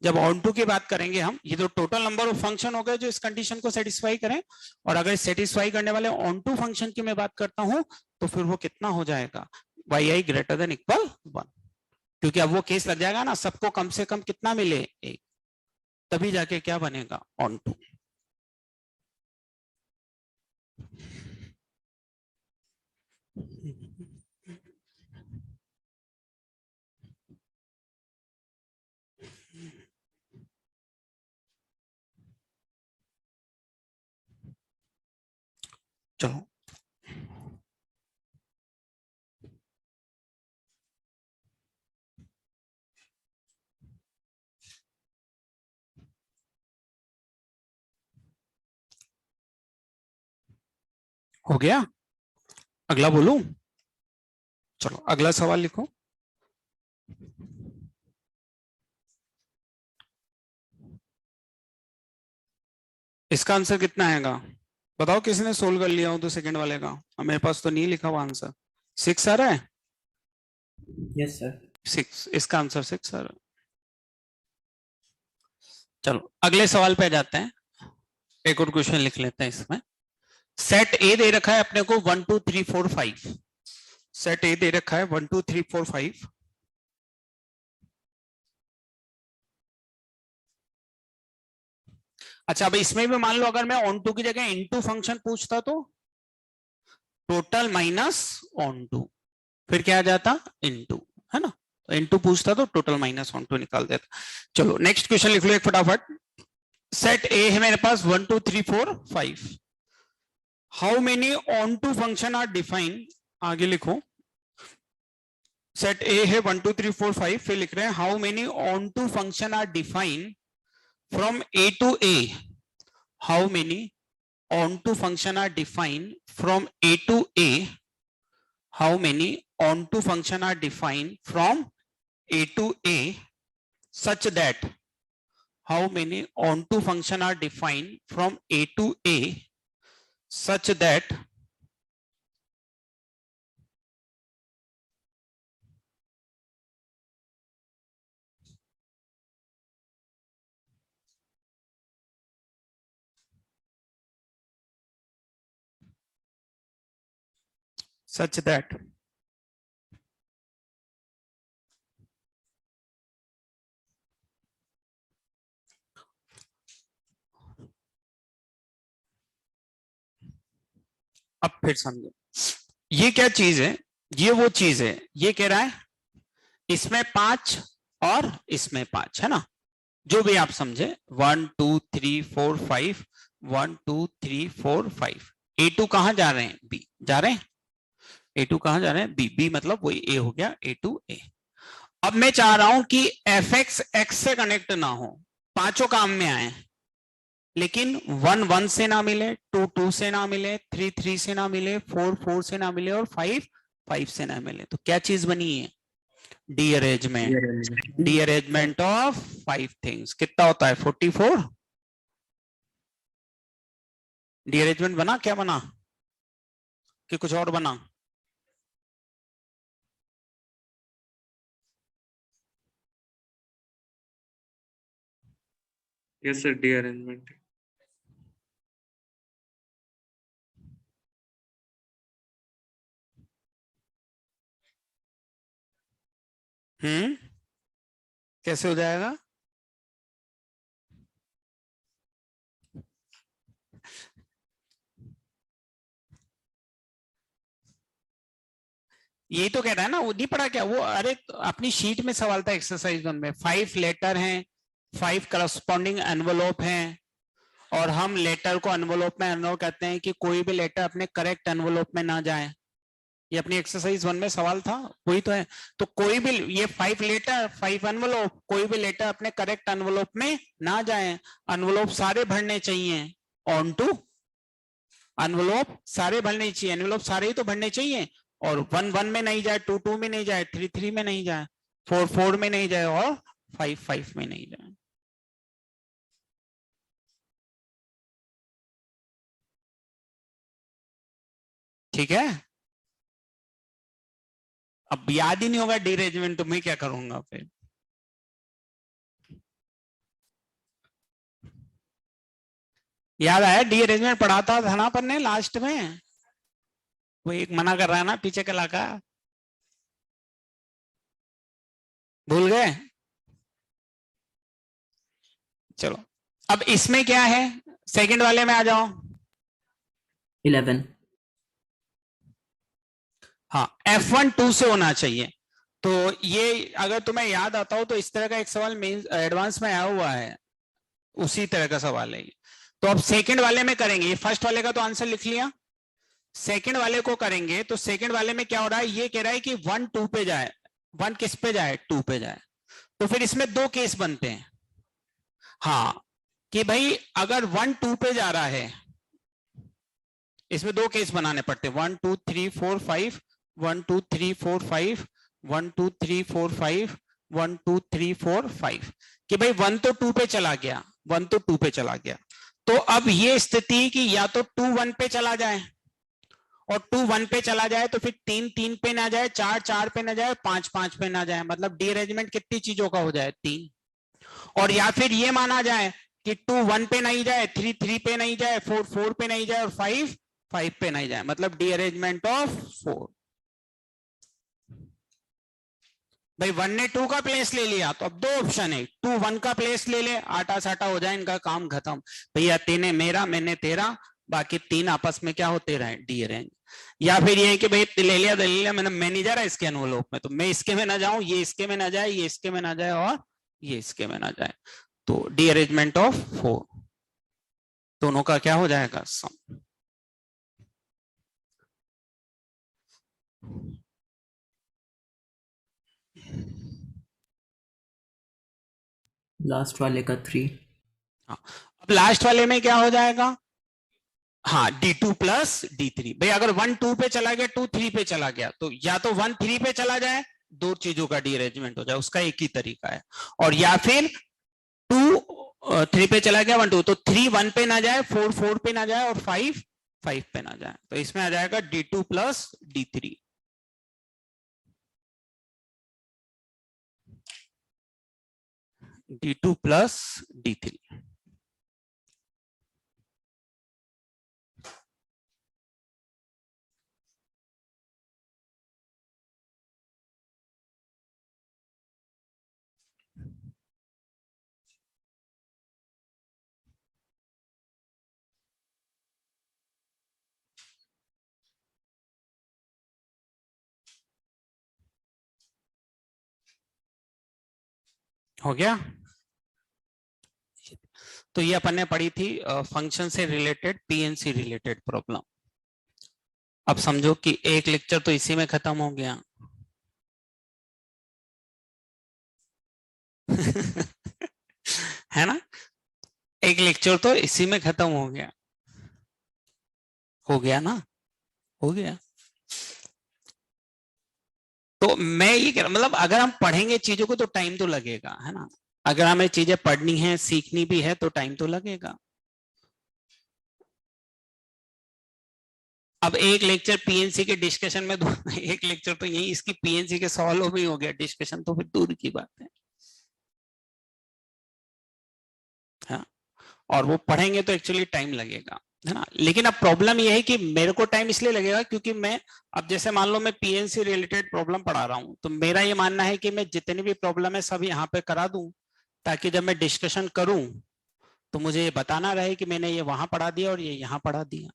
जब ऑन टू की बात करेंगे हम, ये तो टोटल नंबर ऑफ फंक्शन हो गए जो इस कंडीशन को सेटिस्फाई करें, और अगर सेटिस्फाई करने वाले ऑन टू फंक्शन की मैं बात करता हूं तो फिर वो कितना हो जाएगा, yi ग्रेटर देन इक्वल 1, क्योंकि अब वो केस लग जाएगा ना, सबको कम से कम कितना मिले, 1, तभी जाके क्या बनेगा, ऑन टू। चलो हो गया, अगला बोलूं। चलो अगला सवाल लिखो। इसका आंसर कितना आएगा बताओ, किसने सोल्व कर लिया हो तो सेकंड वाले का। मेरे पास तो नहीं लिखा हुआ आंसर। 6 आ रहा है, यस सर। 6, इसका आंसर 6 आ रहा है। चलो अगले सवाल पे जाते हैं, एक और क्वेश्चन लिख लेते हैं इसमें। सेट ए दे रखा है अपने को 1 2 3 4 5। सेट ए दे रखा है 1 2 3 4 5। अच्छा, अब इसमें भी मान लो अगर मैं ऑन टू की जगह इनटू फंक्शन पूछता तो टोटल माइनस ऑन टू, फिर क्या आ जाता, इनटू, है ना। तो इनटू पूछता तो टोटल माइनस ऑन टू निकाल देता। चलो नेक्स्ट क्वेश्चन लिख लो एक फटाफट। सेट ए है मेरे पास 1 2 3 4 5। How many onto function are define, आगे लिखो। सेट ए है 1 2 3 4 5, फिर लिख रहे हैं how many onto function are define from A to A. How many onto function are define from A to A. How many onto function are define from A to A such that, how many onto function are defined from A to A such that अब फिर समझो ये क्या चीज है, ये वो चीज है, ये कह रहा है इसमें 5 और इसमें 5 है ना, जो भी आप समझे 1 2 3 4 5 1 2 3 4 5। A2 कहां जा रहे हैं, B जा रहे हैं। A2 कहां जा रहे हैं, B। B मतलब वही A हो गया, A2 A। अब मैं चाह रहा हूं कि fx x से कनेक्ट ना हो, पांचों काम में आए, लेकिन 1 1 से ना मिले, 2 2 से ना मिले, 3 3 से ना मिले, 4 4 से ना मिले और 5 5 से ना मिले, तो क्या चीज बनी है, डीअरेंजमेंट। डीअरेंजमेंट ऑफ 5 थिंग्स कितना होता है 44। डीअरेंजमेंट बना, क्या बना कि कुछ और बना, यस सर डीअरेंजमेंट। कैसे हो जाएगा, यही तो कह रहा है ना, वो नहीं पढ़ा क्या वो, अरे अपनी शीट में सवाल था एक्सरसाइज 1 में, 5 लेटर हैं, 5 करस्पॉन्डिंग एनवलप हैं, और हम लेटर को एनवलप में एनवलप कहते हैं कि कोई भी लेटर अपने करेक्ट एनवलप में ना जाए। ये अपनी एक्सरसाइज 1 में सवाल था, वही तो है। तो कोई भी ये 5 लेटर 5 एनवलप, कोई भी लेटर अपने करेक्ट एनवलप में ना जाए, एनवलप सारे भरने चाहिए, ऑन टू एनवलप सारे भरने चाहिए, एनवलप सारे ही तो भरने चाहिए, और 1 1 में नहीं जाए, 2 2 में नहीं जाए, 3 3 में नहीं जाए, 4 4 में नहीं जाए और 5 5 में नहीं जाए। ठीक है, अब याद ही नहीं होगा डीअरेंजमेंट तो मैं क्या करूंगा फिर। याद आया डीअरेंजमेंट पढ़ाता था ना अपन ने लास्ट में, वो एक मना कर रहा है ना पीछे का लाका, भूल गए। चलो अब इसमें क्या है, सेकंड वाले में आ जाओ। 11। हाँ F1 2 से होना चाहिए, तो ये अगर तुम्हें याद आता हो तो इस तरह का एक सवाल मेन एडवांस में आया हुआ है, उसी तरह का सवाल है ये। तो अब सेकंड वाले में करेंगे, ये फर्स्ट वाले का तो आंसर लिख लिया, सेकंड वाले को करेंगे। तो सेकंड वाले में क्या हो रहा है, ये कह रहा है कि 1 2 पे जाए, 1 किस पे जाए 2 पे जाए। तो फिर इसमें 2 केस बनते हैं, हाँ कि भाई अगर 1 2 पे जा रहा है, इसमें 2 केस बनाने पड़ते हैं, 1 2 3 4 5 1 2 3 4 5 1 2 3 4 5 1 2 3 4 5, कि भाई 1 तो 2 पे चला गया, 1 तो 2 पे चला गया। तो अब ये स्थिति कि या तो 2 1 पे चला जाए, और 2 1 पे चला जाए तो फिर 3 3 पे ना जाए, 4 4 पे ना जाए, 5 5 पे ना जाए, मतलब डीअरेंजमेंट कितनी चीजों का हो जाए 3। और या फिर ये माना जाए कि 2 1 पे नहीं जाए, 3 3 पे नहीं जाए, 4 4 पे नहीं जाए और 5 5 पे नहीं जाए, मतलब डीअरेंजमेंट ऑफ 4। भाई 1 ने 2 का प्लेस ले लिया, तो अब 2 ऑप्शन है, 2 1 का प्लेस ले ले, आटा साटा हो जाए, इनका काम खत्म, भैया तेने मेरा मैंने तेरा, बाकी 3 आपस में क्या होते रहे डीअरेंज। या फिर ये है कि भाई ले लिया मैंने, मैं नहीं जा रहा इसके एनवलप में, तो मैं इसके में ना जाऊं, ये इसके में ना जाए, ये इसके में ना जाए और ये इसके में ना जाए, तो रीअरेंजमेंट ऑफ 4 दोनों का क्या हो जाएगा, सम। लास्ट वाले का 3। अब लास्ट वाले में क्या हो जाएगा, हाँ D2 प्लस D3। भाई अगर 1 2 पे चला गया, 2 3 पे चला गया, तो या तो 1 3 पे चला जाए, दो चीजों का डीअरेंजमेंट हो जाए, उसका एक ही तरीका है। और या फिर 2 3 पे चला गया, 1 2, तो 3 1 पे ना जाए, 4 4 पे ना जाए, और 5 5 पे ना जाए, तो इसमें आ जाएगा D2 plus D3। D2 plus D3। हो गया। तो ये अपन ने पढ़ी थी फंक्शन से रिलेटेड पीएनसी रिलेटेड प्रॉब्लम। अब समझो कि एक लेक्चर तो इसी में खत्म हो गया। है ना, एक लेक्चर तो इसी में खत्म हो गया। हो गया ना, हो गया। तो मैं ये कह रहा, मतलब अगर हम पढ़ेंगे चीजों को तो टाइम तो लगेगा, है ना। अगर हमें चीजें पढ़नी है, सीखनी भी है, तो टाइम तो लगेगा। अब एक लेक्चर पीएनसी के डिस्कशन में एक लेक्चर तो यही इसकी पीएनसी के सवालों में ही हो गया, डिस्कशन तो फिर दूर की बात है। हाँ, और वो पढ़ेंगे तो एक्चुअली टाइम लगेगा, है ना। लेकिन अब प्रॉब्लम ये है कि मेरे को टाइम इसलिए लगेगा क्योंकि मैं, अब जैसे मान लो मैं पीएनसी रिलेटेड प्रॉब्लम पढ़ा रहा हूं, तो मेरा ये मानना है कि मैं जितनी भी प्रॉब्लम है सब यहाँ पे करा दूं, ताकि जब मैं डिस्कशन करूं तो मुझे ये बताना रहे कि मैंने ये वहां पढ़ा दिया और ये यहाँ पढ़ा दिया।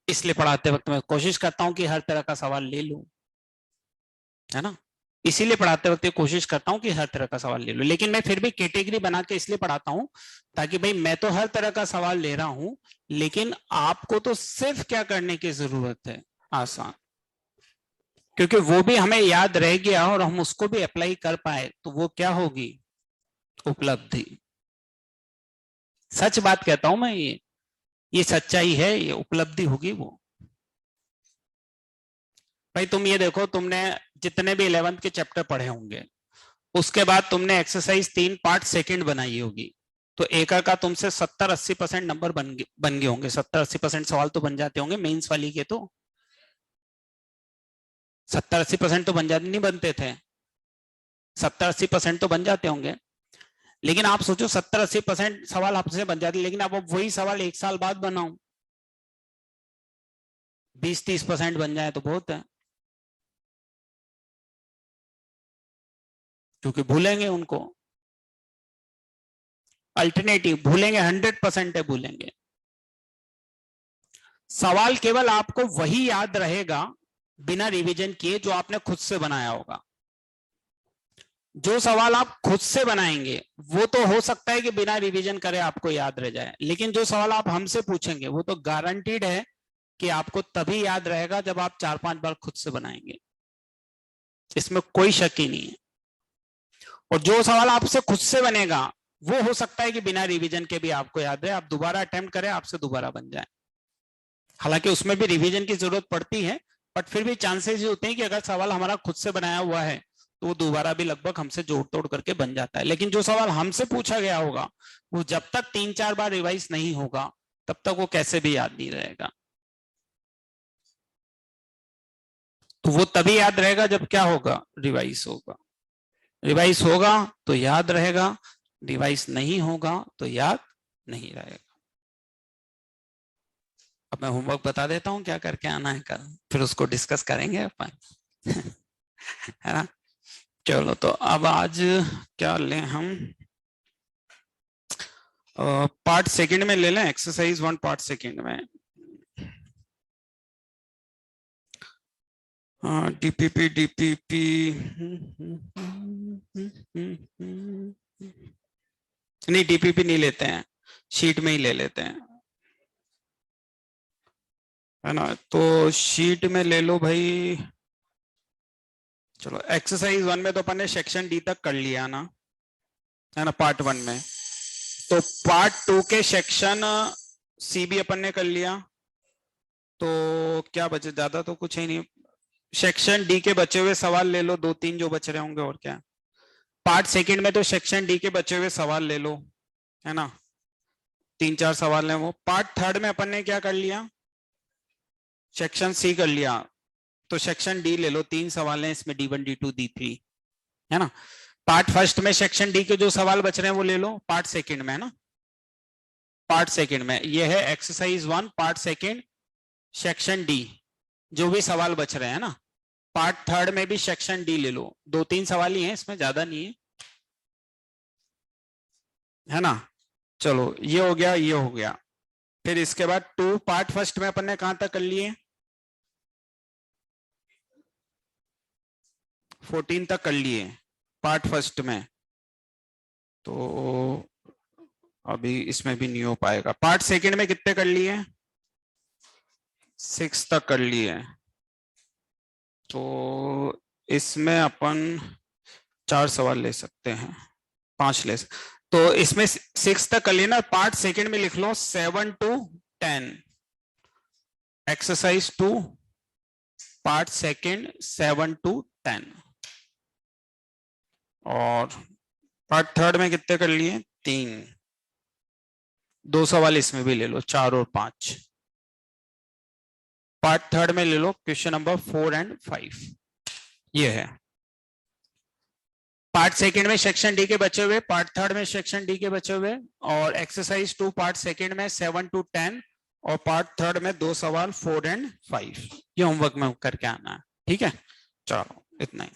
इसलिए पढ़ाते वक्त मैं कोशिश करता हूं कि हर तरह का सवाल ले लूं, है ना। इसीलिए पढ़ाते वक्त कोशिश करता हूं कि हर तरह का सवाल ले लूं, लेकिन मैं फिर भी कैटेगरी बना के इसलिए पढ़ाता हूं ताकि भाई मैं तो हर तरह का सवाल ले रहा हूं, लेकिन आपको तो सिर्फ क्या करने की जरूरत है, आसान। क्योंकि वो भी हमें याद रह गया और हम उसको भी अप्लाई कर पाए, तो वो क्या होगी, उपलब्धि। सच बात कहता हूं मैं, ये सच्चाई है, ये उपलब्धि होगी वो। भाई तुम ये देखो, तुमने जितने भी 11th के चैप्टर पढ़े होंगे, उसके बाद तुमने एक्सरसाइज 3 पार्ट सेकंड बनाई होगी, तो एक का तुमसे 70-80% नंबर बन गए होंगे। 70-80% सवाल तो बन जाते होंगे मेंस वाली के, तो 70-80% तो बन जाते, नहीं बनते थे, 70-80% तो बन जाते होंगे। लेकिन आप सोचो 70-80% सवाल आपसे बन जाते, लेकिन अब वही सवाल एक साल बाद बनाऊं, 20-30% बन जाए तो बहुत है, क्योंकि भूलेंगे उनको। अल्टरनेटिव भूलेंगे, 100% है भूलेंगे। सवाल केवल आपको वही याद रहेगा बिना रिवीजन किए जो आपने खुद से बनाया होगा। जो सवाल आप खुद से बनाएंगे वो तो हो सकता है कि बिना रिवीजन करे आपको याद रह जाए, लेकिन जो सवाल आप हमसे पूछेंगे वो तो गारंटीड है कि आपको तभी याद रहेगा जब आप 4-5 बार खुद से बनाएंगे, इसमें कोई शक ही नहीं है। और जो सवाल आपसे खुद से बनेगा वो हो सकता है कि बिना रिवीजन के भी आपको याद रहे, आप दोबारा अटेम्प्ट करें, आपसे दोबारा बन जाए। हालांकि उसमें भी रिवीजन की जरूरत पड़ती है, बट फिर भी चांसेस ये होते हैं कि अगर सवाल हमारा खुद से बनाया हुआ है तो वो दोबारा भी लगभग हमसे जोड़ तोड़ करके बन जाता है। लेकिन जो सवाल हमसे पूछा गया होगा वो जब तक 3-4 बार रिवाइज नहीं होगा तब तक वो कैसे भी याद नहीं रहेगा। तो वो तभी याद रहेगा जब क्या होगा, रिवाइज होगा। रिवाइज होगा तो याद रहेगा, रिवाइज नहीं होगा तो याद नहीं रहेगा। अब मैं होमवर्क बता देता हूं क्या करके आना है कल, फिर उसको डिस्कस करेंगे अपन। है ना। चलो तो अब आज क्या लें हम, पार्ट सेकंड में ले लें, एक्सरसाइज 1 पार्ट सेकंड में। हाँ डीपीपी डीपीपी नहीं, डीपीपी नहीं लेते हैं, शीट में ही ले लेते हैं, है ना। तो शीट में ले लो भाई। चलो एक्सरसाइज 1 में तो अपन ने सेक्शन डी तक कर लिया ना, है ना, पार्ट 1 में। तो पार्ट 2 के सेक्शन सी भी अपन ने कर लिया। तो क्या बचे, ज्यादा तो कुछ ही नहीं। सेक्शन डी के बचे हुए सवाल ले लो, 2-3 जो बच रहे होंगे, और क्या। पार्ट सेकंड में तो सेक्शन डी के बचे हुए सवाल ले लो, है ना, 3-4 सवाल हैं वो। पार्ट थर्ड में अपन ने क्या कर लिया, सेक्शन सी कर लिया। तो सेक्शन डी ले लो, 3 सवाल हैं इसमें, D1 D2 D3, है ना। पार्ट फर्स्ट में सेक्शन डी के जो सवाल बच रहे हैं वो ले लो पार्ट सेकंड में, है ना। पार्ट सेकंड में ये है exercise 1 part second section D, जो भी सवाल बच रहे हैं ना। पार्ट थर्ड में भी सेक्शन डी ले लो, 2-3 सवाल ही हैं इसमें, ज्यादा नहीं है ना। चलो ये हो गया, ये हो गया। फिर इसके बाद 2 पार्ट फर्स्ट में अपन ने कहां तक कर लिए, 14 तक कर लिए पार्ट फर्स्ट में। तो अभी इसमें भी नहीं हो पाएगा। पार्ट सेकंड में कितने कर लिए, 6 तक कर लिए। तो इसमें अपन 4 सवाल ले सकते हैं, 5 ले सकते। तो इसमें 6 तक कर लिए ना। पार्ट सेकंड में लिख लो 7 to 10, exercise 2 part second 7 to 10। और पार्ट थर्ड में कितने कर लिए, 3। 2 सवाल इसमें भी ले लो, 4 और 5। पार्ट थर्ड में ले लो क्वेश्चन नंबर 4 और 5, ये है। पार्ट सेकंड में सेक्शन डी के बचे हुए, पार्ट थर्ड में सेक्शन डी के बचे हुए, और एक्सरसाइज 2 पार्ट सेकंड में 7 to 10, और पार्ट थर्ड में 2 सवाल 4 और 5। ये होमवर्क में करके आना है, ठीक है। चलो इतना ही।